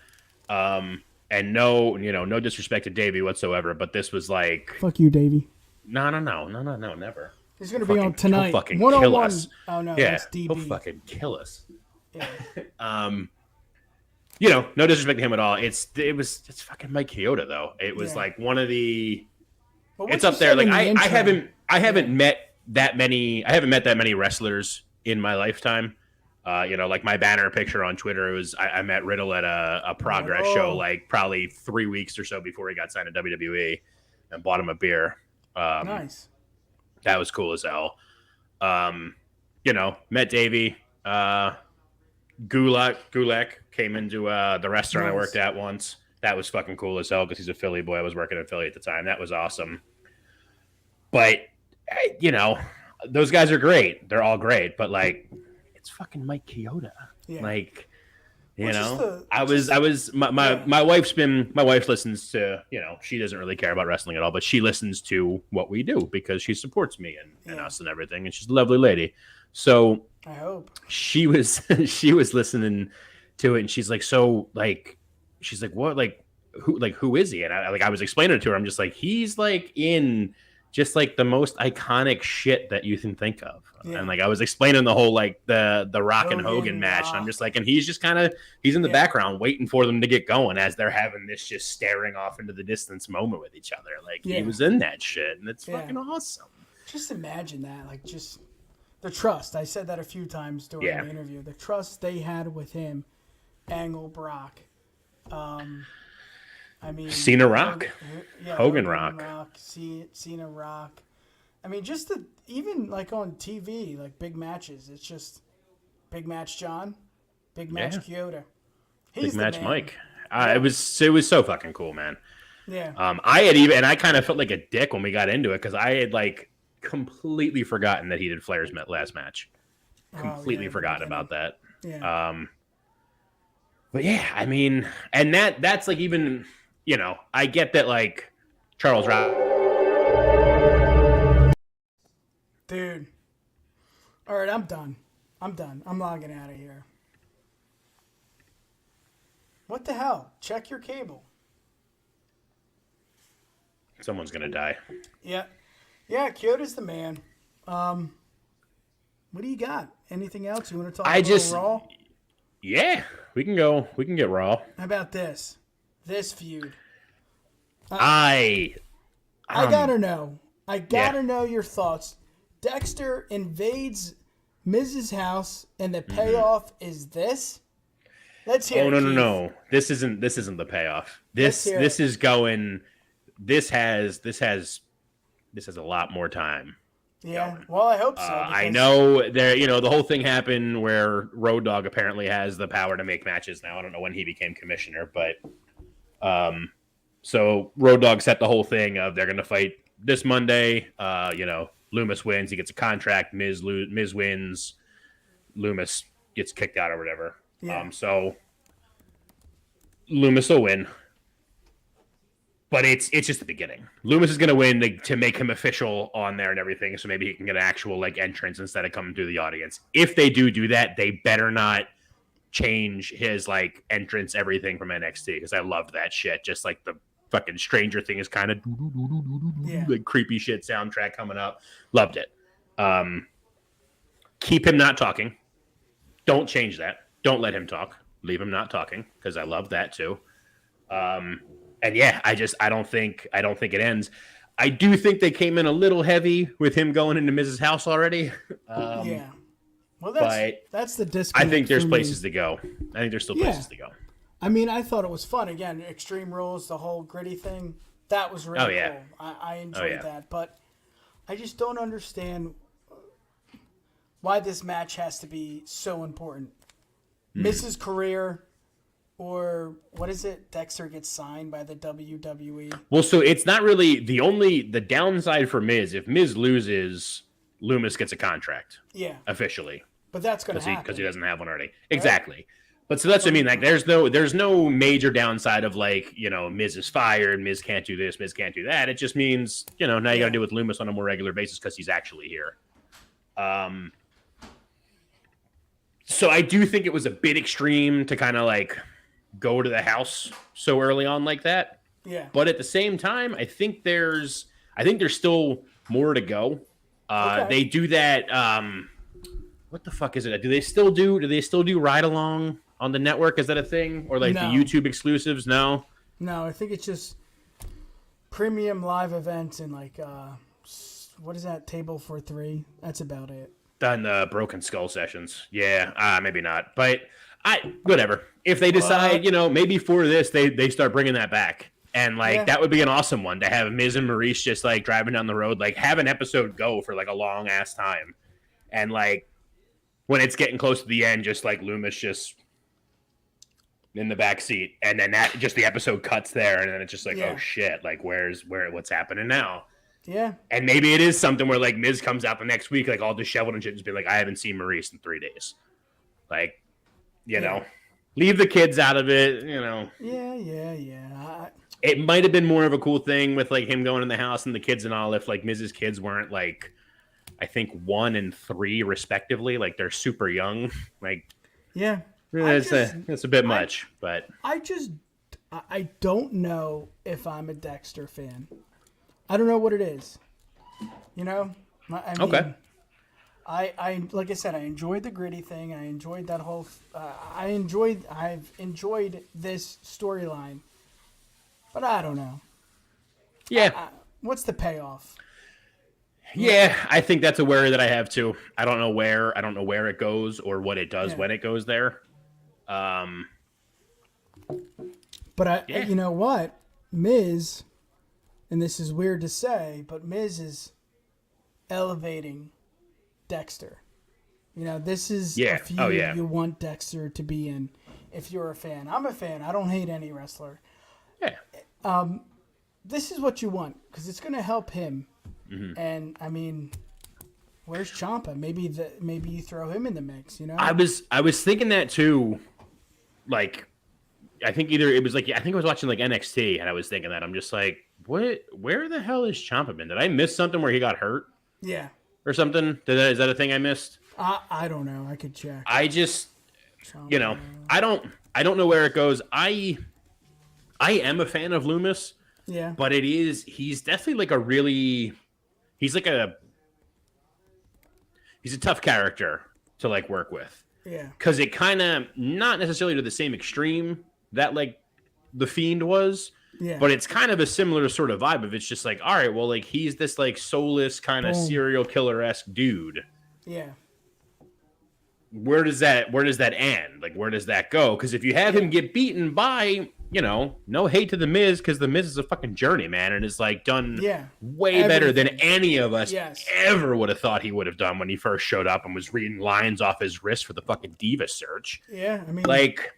And no disrespect to Davey whatsoever, but this was like, fuck you, Davey. No, never. He's going to be on tonight. He'll fucking kill us. Oh, no, yeah, that's DB. He'll fucking kill us. Yeah. No disrespect to him at all. It's fucking Mike Chioda, though. It was like one of the... It's up there. Like, I haven't met that many wrestlers in my lifetime. Like my banner picture on Twitter, it was I met Riddle at a Progress show, like probably 3 weeks or so before he got signed to WWE, and bought him a beer. Nice. That was cool as hell. Met Davey. Gulak came into the restaurant I worked at once. That was fucking cool as hell because he's a Philly boy. I was working in Philly at the time. That was awesome. But, those guys are great. They're all great. But, like, it's fucking Mike Chioda. Yeah. Like, my wife listens to, she doesn't really care about wrestling at all, but she listens to what we do because she supports me and us and everything. And she's a lovely lady. So I hope she was listening to it, and she's like, what? Like, who is he? And I was explaining it to her. I'm just like, he's like in just like the most iconic shit that you can think of. Yeah. And like I was explaining the whole like the Rock and Hogan match, and I'm just like, and he's just kind of he's in the background waiting for them to get going as they're having this just staring off into the distance moment with each other. Like he was in that shit, and it's fucking awesome. Just imagine that, like just the trust. I said that a few times during the interview. The trust they had with him, Angle, Brock. I mean, Cena Rock, Hogan Rock, Cena Rock. I mean, just even like on TV, like big matches. It's just big match John, big match Chioda. Big match Mike. It was so fucking cool, man. Yeah. I kind of felt like a dick when we got into it because I had like completely forgotten that he did Flair's last match. Completely forgotten about that. Yeah. But yeah, I mean, and that's like even. You know, I get that, like, Charles Rock. Dude. All right, I'm done. I'm logging out of here. What the hell? Check your cable. Someone's going to die. Yeah. Yeah, Chioda's the man. What do you got? Anything else? You want to talk about Raw? Yeah, we can get Raw. How about this? This feud. I gotta know. I gotta know your thoughts. Dexter invades Miz's house, and the payoff is this. Let's hear. Oh it, no! This isn't the payoff. This is going. This has a lot more time. Yeah. Going. Well, I hope so. I know there. You know, the whole thing happened where Road Dogg apparently has the power to make matches now. I don't know when he became commissioner, but. So Road Dogg set the whole thing of they're going to fight this Monday. You know, Loomis wins. He gets a contract. Miz wins. Loomis gets kicked out or whatever. Yeah. So Loomis will win. But it's just the beginning. Loomis is going to win to make him official on there and everything. So maybe he can get an actual like entrance instead of coming through the audience. If they do that, they better not change his like entrance, everything from NXT, because I loved that shit. Just like the fucking Stranger Things kind of like creepy shit soundtrack coming up. Loved it. Keep him not talking. Don't change that. Don't let him talk. Leave him not talking, because I love that too. And yeah, I don't think it ends. I do think they came in a little heavy with him going into Mrs. House already. Yeah. Well, that's the disconnect. I think there's places to go. I think there's still places to go. I mean, I thought it was fun. Again, Extreme Rules, the whole gritty thing, that was really cool. I enjoyed that. But I just don't understand why this match has to be so important. Mrs. Career, or what is it? Dexter gets signed by the WWE. Well, so it's not really the downside for Miz. If Miz loses, Loomis gets a contract. Yeah. Officially. But that's going to happen. Because he doesn't have one already. Right? Exactly. But so that's what I mean. Like, there's no major downside of like, you know, Miz is fired, Miz can't do this, Miz can't do that. It just means, you know, now you got to deal with Loomis on a more regular basis because he's actually here. So I do think it was a bit extreme to kind of like go to the house so early on like that. Yeah. But at the same time, I think there's still more to go. They do that. What the fuck is it? Do they still do Ride Along on the network? Is that a thing? Or like the YouTube exclusives? No, I think it's just premium live events and like what is that, Table for Three? That's about it. Done the Broken Skull sessions. Yeah, maybe not. But whatever. If they decide, you know, maybe for this they start bringing that back. And like that would be an awesome one to have Miz and Maurice just like driving down the road, like have an episode go for like a long ass time. And like when it's getting close to the end, just like Loomis just in the back seat, and then that just the episode cuts there, and then it's just like, oh shit, like what's happening now? Yeah. And maybe it is something where like Miz comes out the next week, like all disheveled and shit, and just be like, I haven't seen Maurice in 3 days. Like, you know, leave the kids out of it, you know. Yeah. It might have been more of a cool thing with like him going in the house and the kids and all if like Miz's kids weren't like, I think 1 and 3 respectively. Like they're super young. Like, yeah, it's a bit much, but I don't know if I'm a Dexter fan. I don't know what it is. You know? I mean, Okay. I like I said, I enjoyed the gritty thing. I enjoyed that whole. I've enjoyed this storyline, but I don't know. Yeah. What's the payoff? Yeah, I think that's a worry that I have too. I don't know where it goes or what it does when it goes there. But you know what, Miz, and this is weird to say, but Miz is elevating Dexter. You know, this is a feud you want Dexter to be in if you're a fan. I'm a fan. I don't hate any wrestler. Yeah. This is what you want because it's going to help him. Mm-hmm. And I mean, where's Ciampa? Maybe you throw him in the mix. You know, I was thinking that too. Like, I think I was watching like NXT and I was thinking that I'm just like, where the hell is Ciampa been? Did I miss something where he got hurt? Yeah. Or something? Is that a thing I missed? I don't know. I could check. I just, you know, I don't know where it goes. I am a fan of Loomis. Yeah. But he's definitely like he's a tough character to like work with. Yeah. Because it kind of, not necessarily to the same extreme that like the Fiend was. Yeah. But it's kind of a similar sort of vibe of it's just like, all right, well, like he's this like soulless kind of serial killer-esque dude. Yeah. Where does that end? Like, where does that go? Because if you have him get beaten by, you know, no hate to the Miz, because the Miz is a fucking journeyman and is like done way better than any of us ever would have thought he would have done when he first showed up and was reading lines off his wrist for the fucking Diva search. Yeah, I mean, like,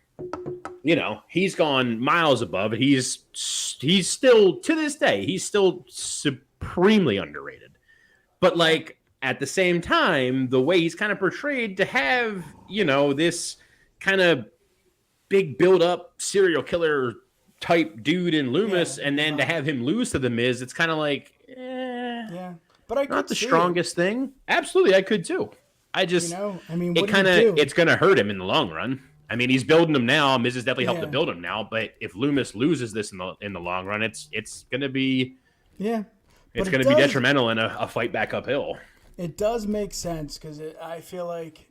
you know, he's gone miles above it. He's still, to this day, he's still supremely underrated. But like, at the same time, the way he's kind of portrayed to have, you know, this kind of big build-up serial killer type dude in Loomis, and then to have him lose to the Miz, it's kind of like, but I not the strongest thing. Absolutely, I could too. I just, you know, I mean, it's going to hurt him in the long run. I mean, he's building him now. Miz has definitely helped to build him now. But if Loomis loses this in the long run, it's going to be it's going to be detrimental in a fight back uphill. It does make sense because I feel like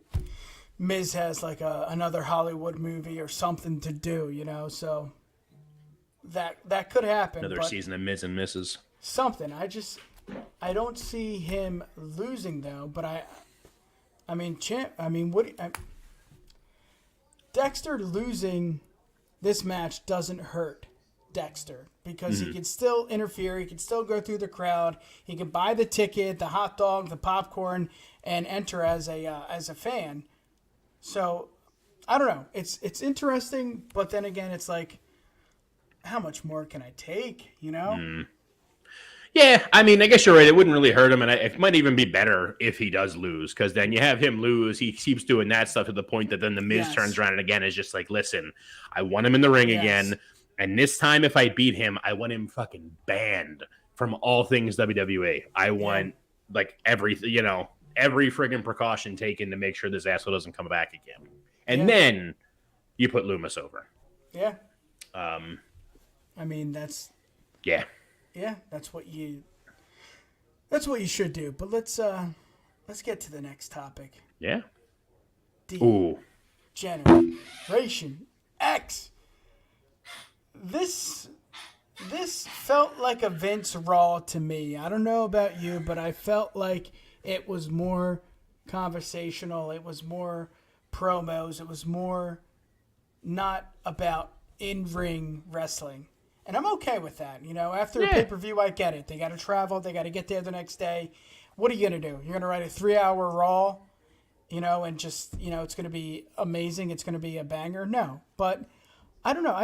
Miz has like another Hollywood movie or something to do, you know. So that could happen. Another season of Miz and Mrs. Something. I don't see him losing though. But Dexter losing this match doesn't hurt Dexter because he can still interfere. He can still go through the crowd. He can buy the ticket, the hot dog, the popcorn, and enter as a fan. So I don't know. It's interesting, but then again, it's like, how much more can I take? You know? Yeah, I mean, I guess you're right. It wouldn't really hurt him, and it might even be better if he does lose, because then you have him lose. He keeps doing that stuff to the point that then the Miz turns around and again is just like, listen, I want him in the ring again, and this time if I beat him, I want him fucking banned from all things WWE. I want like everything, you know, every friggin' precaution taken to make sure this asshole doesn't come back again. And then you put Loomis over. Yeah. I mean, that's... Yeah. Yeah, that's what you should do. But let's get to the next topic. Yeah. Generation X. This felt like a Vince Raw to me. I don't know about you, but I felt like it was more conversational. It was more promos. It was more not about in-ring wrestling. And I'm okay with that. You know, after a pay-per-view, I get it. They got to travel. They got to get there the next day. What are you going to do? You're going to write a 3-hour Raw, you know, and just, you know, it's going to be amazing. It's going to be a banger. No. But I don't know.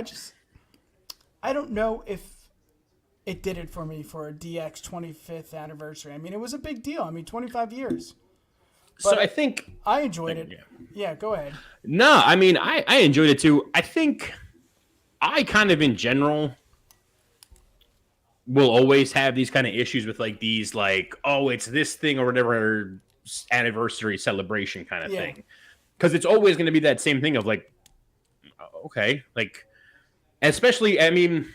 I don't know if it did it for me for a DX 25th anniversary. I mean, it was a big deal. I mean, 25 years. But so I think... I enjoyed it. Yeah, go ahead. No, I mean, I enjoyed it too. I think I kind of in general... will always have these kind of issues with like these like, oh, it's this thing or whatever anniversary celebration kind of thing. Because it's always going to be that same thing of like, okay, like Especially, I mean,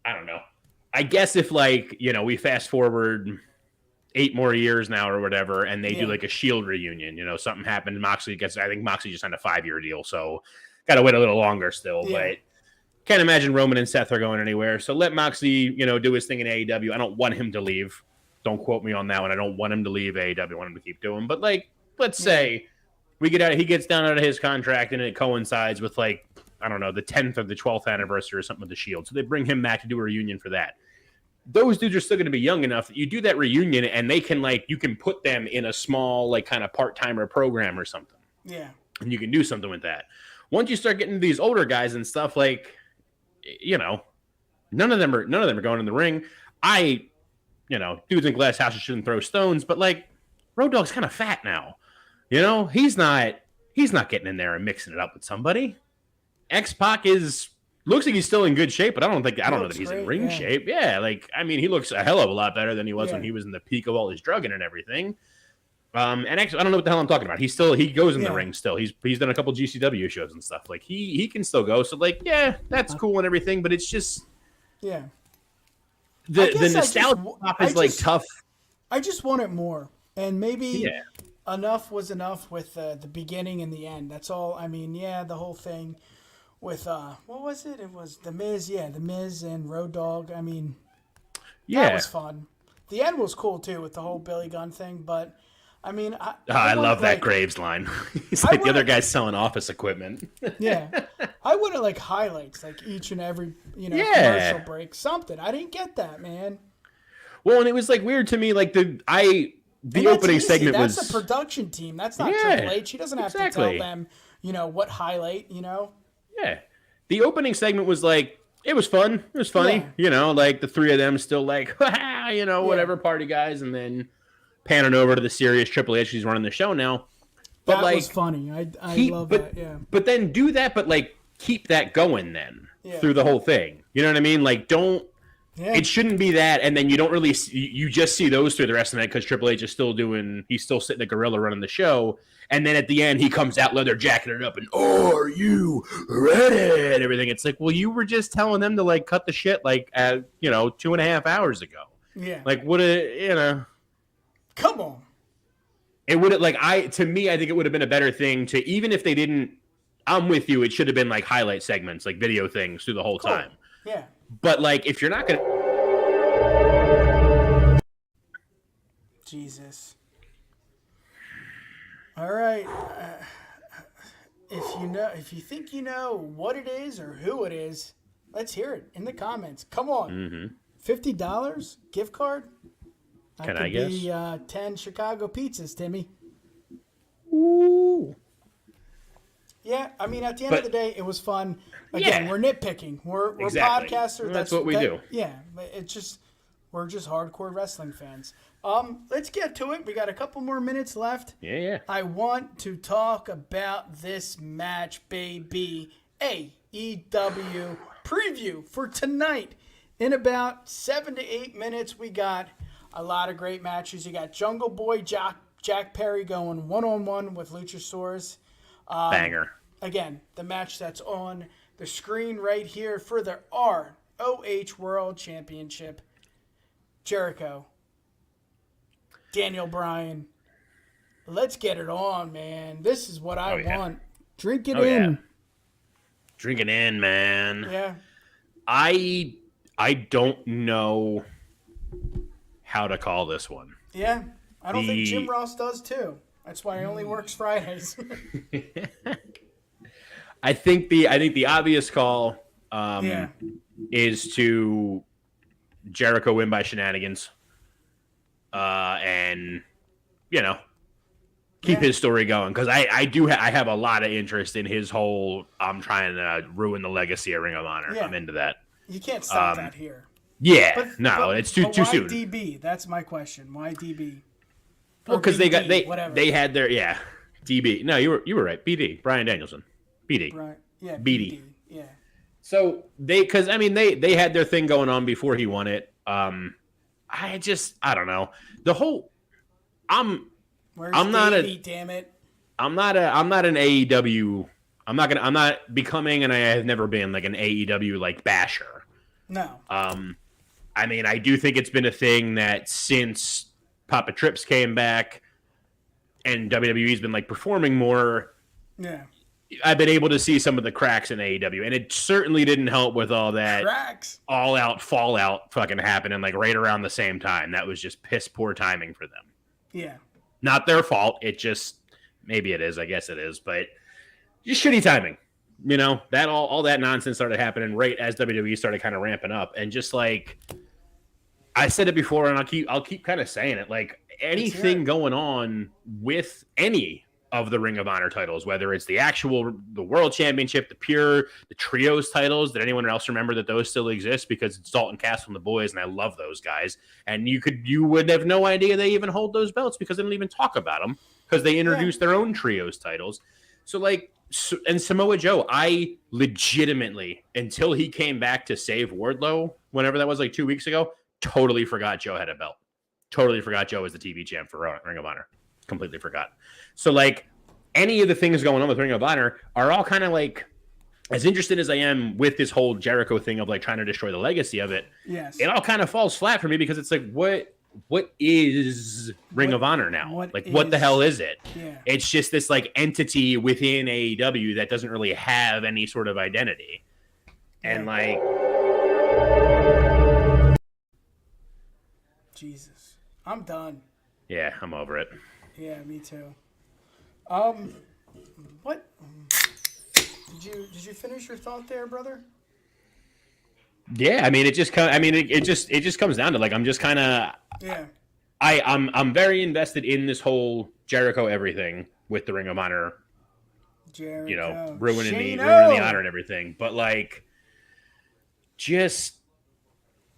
I don't know. I guess if like, we fast forward 8 more years now or whatever, and they do like a Shield reunion, something happened. I think Moxley just signed a 5-year deal. So got to wait a little longer still, but can't imagine Roman and Seth are going anywhere. So let Moxley, do his thing in AEW. I don't want him to leave. Don't quote me on that one. I don't want him to leave AEW. I want him to keep doing. But like, let's say he gets down out of his contract and it coincides with like, I don't know, the 10th or the 12th anniversary or something with the Shield. So they bring him back to do a reunion for that. Those dudes are still going to be young enough that you do that reunion and they can you can put them in a small, like kind of part-timer program or something. Yeah. And you can do something with that. Once you start getting to these older guys and stuff, like, none of them are going in the ring. I do think Glass House shouldn't throw stones, but like Road Dogg's kind of fat now. He's not getting in there and mixing it up with somebody. X-Pac looks like he's still in good shape, but I don't know that he's in ring shape. Yeah, like, I mean, he looks a hell of a lot better than he was when he was in the peak of all his drugging and everything. And actually, I don't know what the hell I'm talking about. He goes in the ring still. He's done a couple GCW shows and stuff. Like, he can still go. So, like, yeah, that's cool and everything, but it's just... Yeah. The nostalgia is, like, tough. I just want it more. And maybe enough was enough with the beginning and the end. That's all. I mean, the whole thing... with what was it? It was The Miz, The Miz and Road Dogg. I mean, that was fun. The end was cool too with the whole Billy Gunn thing, but I mean, I love that Graves line. He's like, the other guy's selling office equipment. I would have highlights each and every commercial break, something. I didn't get that, man. Well, and it was weird to me, the opening segment was that's a production team. That's not Triple H. He doesn't have to tell them, what highlight, Yeah. The opening segment was it was fun. It was funny. The three of them still whatever party guys, and then panning over to the serious Triple H. He's running the show now. But that was funny. I love that. Yeah. But then do that, but keep that going then through the whole thing. You know what I mean? Don't. Yeah. It shouldn't be that, and then you don't really. You just see those through the rest of the night because Triple H is still doing. He's still sitting a gorilla running the show. And then at the end, he comes out leather jacketed up and, are you ready? And everything. It's well, you were just telling them to cut the shit 2.5 hours ago. Yeah. Come on. It would have to me, I think it would have been a better thing to, even if they didn't, I'm with you. It should have been highlight segments, video things through the whole time. Yeah. But if you're not going to. Jesus. All right. If you think you know what it is or who it is, let's hear it in the comments. Come on. $50 gift card. Can I guess? Be 10 Chicago pizzas, Timmy. Ooh. Yeah, I mean, at the end of the day, it was fun. Again, we're nitpicking. We're podcasters. That's what we do. Yeah, we're just hardcore wrestling fans. Let's get to it. We got a couple more minutes left. Yeah. I want to talk about this match, baby. AEW preview for tonight. In about 7 to 8 minutes, we got a lot of great matches. You got Jungle Boy Jack Perry going one-on-one with Luchasaurus. Banger. Again, the match that's on the screen right here for the ROH World Championship. Jericho. Daniel Bryan. Let's get it on, man. This is what I want. Drink it in. Yeah. Drink it in, man. Yeah. I don't know how to call this one. Yeah. I don't think Jim Ross does too. That's why he only works Fridays. I think the obvious call is to Jericho win by shenanigans. And keep his story going, because I have a lot of interest in his whole I'm trying to ruin the legacy of Ring of Honor. I'm into that. You can't stop that here. Yeah, it's too why soon. DB? That's my question. Why DB? Well, because they had their DB. No, you were right. BD, Bryan Danielson. BD. Right. Yeah. BD. Yeah. So they had their thing going on before he won it. I don't know. The whole I'm not an AEW I'm not becoming, and I have never been like an AEW like basher. No. I mean, I do think it's been a thing that since Papa Trips came back and WWE's been like performing more. Yeah. I've been able to see some of the cracks in AEW, and it certainly didn't help with all that all out fallout fucking happening like right around the same time. That was just piss poor timing for them. Yeah. Not their fault. It just, maybe it is. I guess it is, but just shitty timing. You know, that all that nonsense started happening right as WWE started kind of ramping up, and just like I said it before, and I'll keep kind of saying it. Like anything going on with any of the Ring of Honor titles, whether it's the World Championship, the Trios titles. Did anyone else remember that those still exist? Because it's Dalton Castle and the boys, and I love those guys. And you would have no idea they even hold those belts because they don't even talk about them because they introduced their own Trios titles. So like, and Samoa Joe, I legitimately, until he came back to save Wardlow, whenever that was, like 2 weeks ago, totally forgot Joe had a belt. Totally forgot Joe was the TV champ for Ring of Honor. Completely forgot. So like any of the things going on with Ring of Honor are all kind of like, as interested as I am with this whole Jericho thing of like trying to destroy the legacy of it. Yes. It all kind of falls flat for me because it's like, what is Ring of Honor now? What the hell is it? Yeah. It's just this like entity within AEW that doesn't really have any sort of identity. And like, Jesus, I'm done. Yeah, I'm over it. Yeah, me too. What? Did you finish your thought there, brother? Yeah, I mean, it just comes down to like I'm just kind of I'm very invested in this whole Jericho everything with the Ring of Honor, you know, ruining the honor and everything. But like, just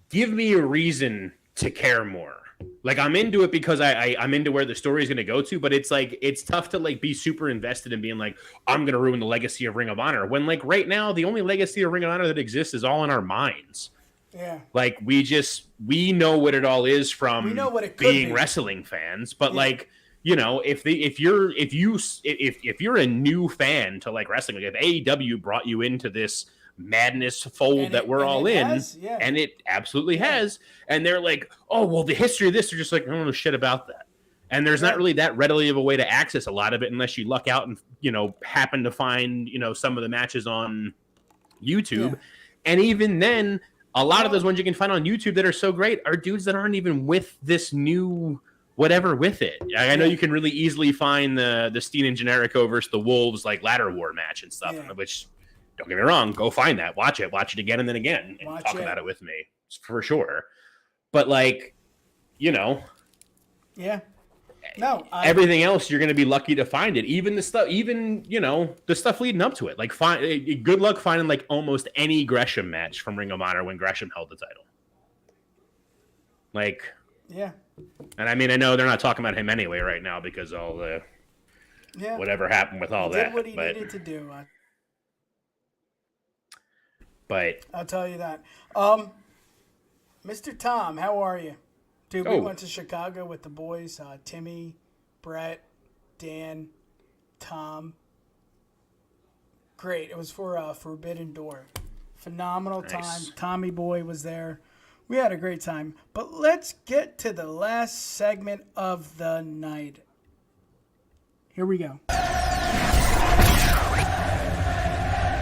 give me a reason to care more. Like I'm into it because I'm into where the story is going to go to, but it's like it's tough to like be super invested in being like I'm going to ruin the legacy of Ring of Honor when like right now the only legacy of Ring of Honor that exists is all in our minds. Yeah. Like we know what it all is from being be. wrestling fans, but like you know if you're a new fan to like wrestling, like if AEW brought you into this madness fold that we're all in, and it absolutely has, and they're like, oh well, the history of this, they're just like, I don't know shit about that, and there's not really that readily of a way to access a lot of it unless you luck out and you know happen to find you know some of the matches on YouTube, and even then a lot of those ones you can find on YouTube that are so great are dudes that aren't even with this new whatever with it. I know you can really easily find the Steen and Generico versus the Wolves like ladder war match and stuff, which don't get me wrong, go find that, watch it again and then again, and talk about it with me for sure. But like, you know, everything else you're going to be lucky to find it. Even the stuff, you know, the stuff leading up to it. Like, good luck finding like almost any Gresham match from Ring of Honor when Gresham held the title. Like, and I mean, I know they're not talking about him anyway right now because all the whatever happened with all that. Did what he needed to do. But I'll tell you that. Mr. Tom, how are you? Dude, we went to Chicago with the boys, Timmy, Brett, Dan, Tom. Great. It was for Forbidden Door. Phenomenal time. Tommy Boy was there. We had a great time. But let's get to the last segment of the night. Here we go.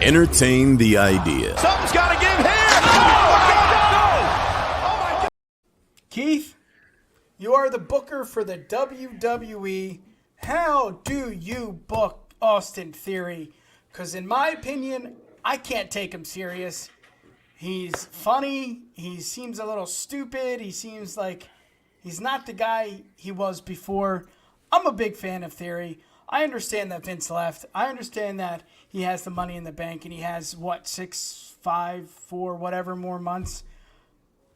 Entertain the idea. Something's got to give here. Oh, my God. Keith, you are the booker for the WWE. How do you book Austin Theory? Because in my opinion, I can't take him serious. He's funny. He seems a little stupid. He seems like he's not the guy he was before. I'm a big fan of Theory. I understand that Vince left. I understand that he has the money in the bank and he has, 6, 5, 4, whatever more months.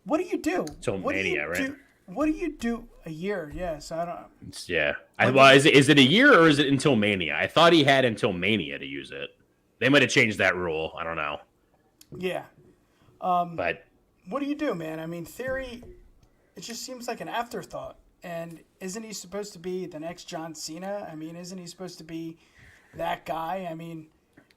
What do you do? Till Mania, right? What do you do? A year, yes. I don't. Yeah. Is it a year or is it until Mania? I thought he had until Mania to use it. They might have changed that rule. I don't know. Yeah. But what do you do, man? I mean, Theory, it just seems like an afterthought. And isn't he supposed to be the next John Cena? I mean, isn't he supposed to be that guy? I mean,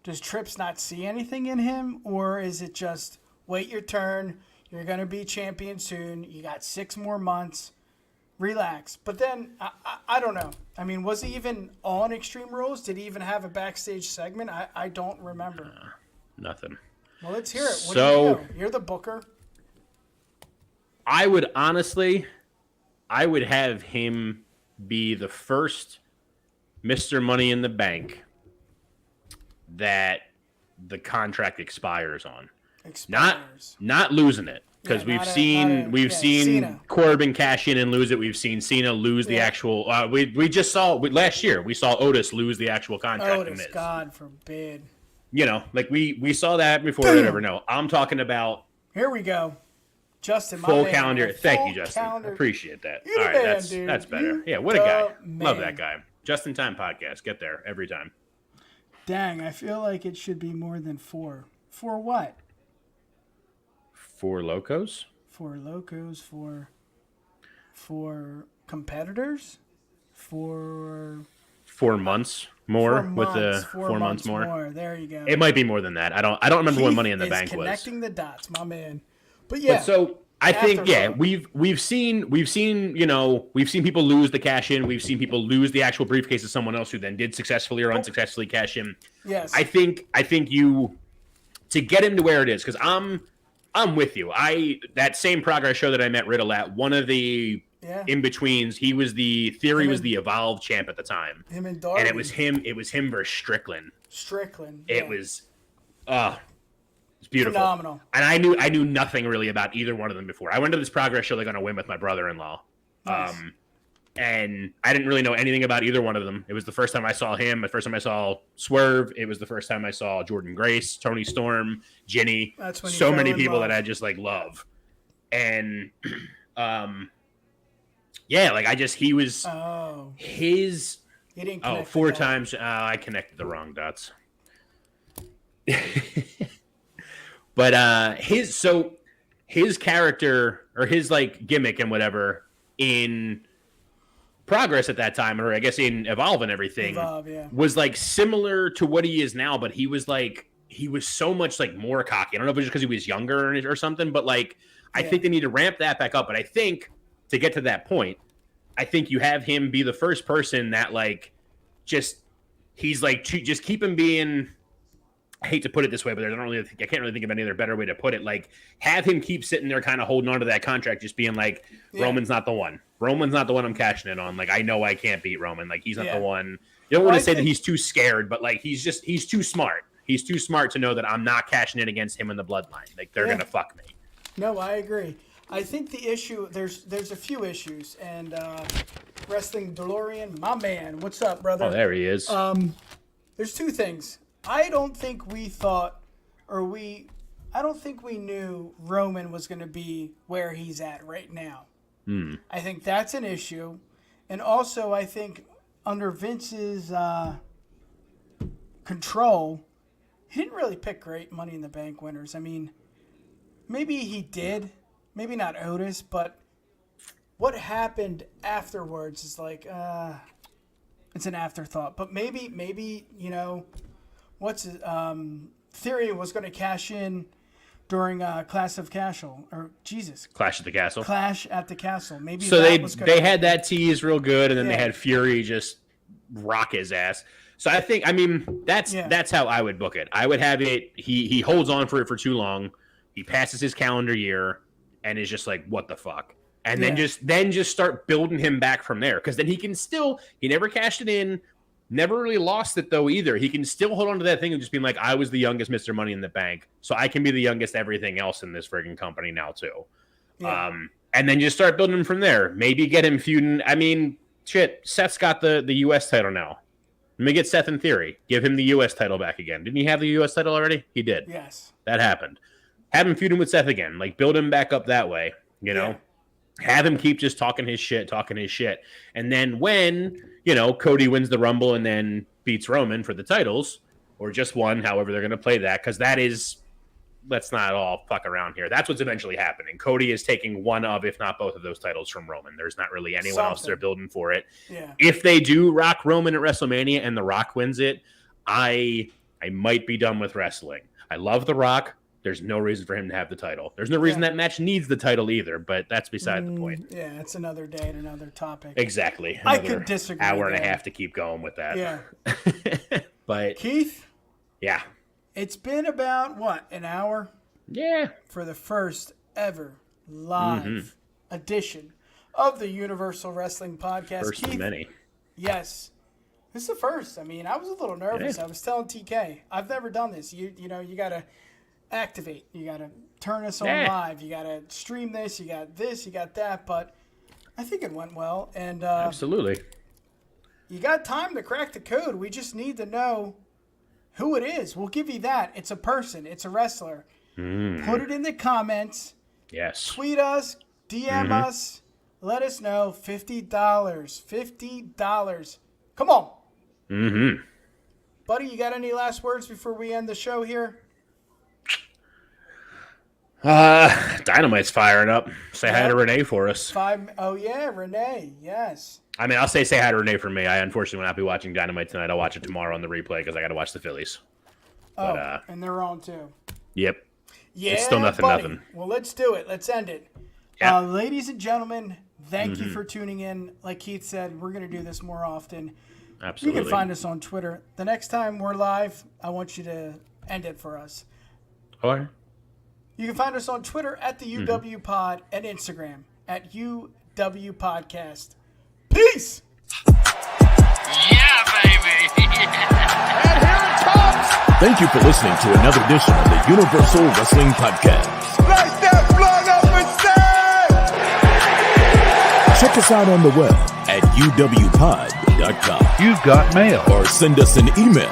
Does Trips not see anything in him, or is it just wait your turn? You're going to be champion soon. You got 6 more months. Relax. But then, I don't know. I mean, was he even on Extreme Rules? Did he even have a backstage segment? I don't remember. Nothing. Well, let's hear it. What do you know? You're the booker. I would have him be the first Mr. Money in the Bank that the contract expires on. Not losing it. Because we've seen Cena. Corbin cash in and lose it. We've seen Cena lose the actual. We just saw last year. We saw Otis lose the actual contract. Otis, God forbid. You know, like we saw that before. I never know. I'm talking about. Here we go, Justin. Full calendar. Thank you, Justin. Appreciate that. All right, that's better. Yeah, what a guy. Love that guy. Just in Time podcast. Get there every time. Dang, I feel like it should be more than 4. For what? 4 locos? 4 locos, for competitors? For 4 months more 4 with the 4 months more. There you go. It might be more than that. I don't remember when Money in the Bank was. Connecting the dots, my man. But yeah. But so I think we've seen people lose the cash in. We've seen people lose the actual briefcase to someone else who then did successfully or unsuccessfully cash in. Yes. I think you to get him to where it is, because I'm with you. That same Progress show that I met Riddle at, one of the in-betweens, he was the Evolve champ at the time. Him and Darby. And it was him versus Strickland. It was it's beautiful. Phenomenal. And I knew nothing really about either one of them before. I went to this Progress show like on a whim with my brother-in-law. Nice. And I didn't really know anything about either one of them. It was the first time I saw him. The first time I saw Swerve. It was the first time I saw Jordan Grace, Tony Storm, Ginny. That's when so many people that I just like love. And he was his. He didn't connect 4 times. I connected the wrong dots. But his character or his like gimmick and whatever in Progress at that time, or I guess in Evolve and everything, was like similar to what he is now, but he was so much like more cocky. I don't know if it was just because he was younger or something, but like I think they need to ramp that back up. But I think to get to that point, I think you have him be the first person that like just keep him being. I hate to put it this way, but I can't really think of any other better way to put it. Like, have him keep sitting there kind of holding on to that contract, just being like, Roman's not the one. Roman's not the one I'm cashing in on. Like, I know I can't beat Roman. Like, he's not the one. You don't want to say that he's too scared, but like, he's too smart. He's too smart to know that I'm not cashing in against him in the bloodline. Like, they're going to fuck me. No, I agree. I think the issue, there's a few issues, and Wrestling DeLorean, my man, what's up, brother? Oh, there he is. There's 2 things. I don't think we knew Roman was going to be where he's at right now. I think that's an issue. And also, I think under Vince's control, he didn't really pick great Money in the Bank winners. I mean, maybe he did. Maybe not Otis, but what happened afterwards is like, it's an afterthought. But maybe Theory was going to cash in during Clash at the Castle. Clash at the Castle. Maybe so they had that tease real good, and then they had Fury just rock his ass. So I mean that's how I would book it. I would have it. He holds on for it for too long. He passes his calendar year and is just like, what the fuck? And then just start building him back from there, because then he never cashed it in. Never really lost it, though, either. He can still hold on to that thing and just being like, I was the youngest Mr. Money in the Bank, so I can be the youngest everything else in this friggin' company now, too. Yeah. And then just start building him from there. Maybe get him feuding. I mean, shit, Seth's got the U.S. title now. Let me get Seth in Theory. Give him the U.S. title back again. Didn't he have the U.S. title already? He did. Yes. That happened. Have him feuding with Seth again. Like, build him back up that way, you know? Have him keep just talking his shit. And then when, Cody wins the Rumble and then beats Roman for the titles, or just one, however they're going to play that, because that is, let's not all fuck around here. That's what's eventually happening. Cody is taking one of, if not both of those titles from Roman. There's not really anyone else they're building for it. Yeah. If they do rock Roman at WrestleMania and The Rock wins it, I I might be done with wrestling. I love The Rock. There's no reason for him to have the title. There's no reason that match needs the title either, but that's beside the point. Yeah, it's another day and another topic. Exactly. I could disagree. Hour and a half to keep going with that. Yeah. But Keith? Yeah. It's been about, what, an hour? Yeah. For the first ever live edition of the Universal Wrestling Podcast. First Keith, of many. Yes. This is the first. I mean, I was a little nervous. I was telling TK, I've never done this. You know, you got to activate. You got to turn us on live. You got to stream this. You got this. You got that. But I think it went well. And absolutely. You got time to crack the code. We just need to know who it is. We'll give you that. It's a person. It's a wrestler. Put it in the comments. Yes. Tweet us. DM us. Let us know. $50. $50. Come on. Buddy, you got any last words before we end the show here? Dynamite's firing up. Say hi to Renee for us. Oh, yeah, Renee. Yes. I mean, I'll say hi to Renee for me. I unfortunately will not be watching Dynamite tonight. I'll watch it tomorrow on the replay because I got to watch the Phillies. Oh, but, and they're on too. Yep. Yeah, it's still nothing. Well, let's do it. Let's end it. Yeah. Ladies and gentlemen, thank you for tuning in. Like Keith said, we're going to do this more often. Absolutely. You can find us on Twitter. The next time we're live, I want you to end it for us. All right. You can find us on Twitter at the THEUWPod and Instagram at THEUWPodcast. Peace! Yeah, baby! And here it comes! Thank you for listening to another edition of the Universal Wrestling Podcast. Like that blood up and say! Check us out on the web at UWPod.com. You've got mail. Or send us an email.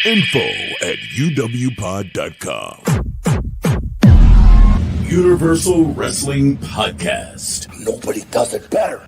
info@UWPod.com. Universal Wrestling Podcast. Nobody does it better.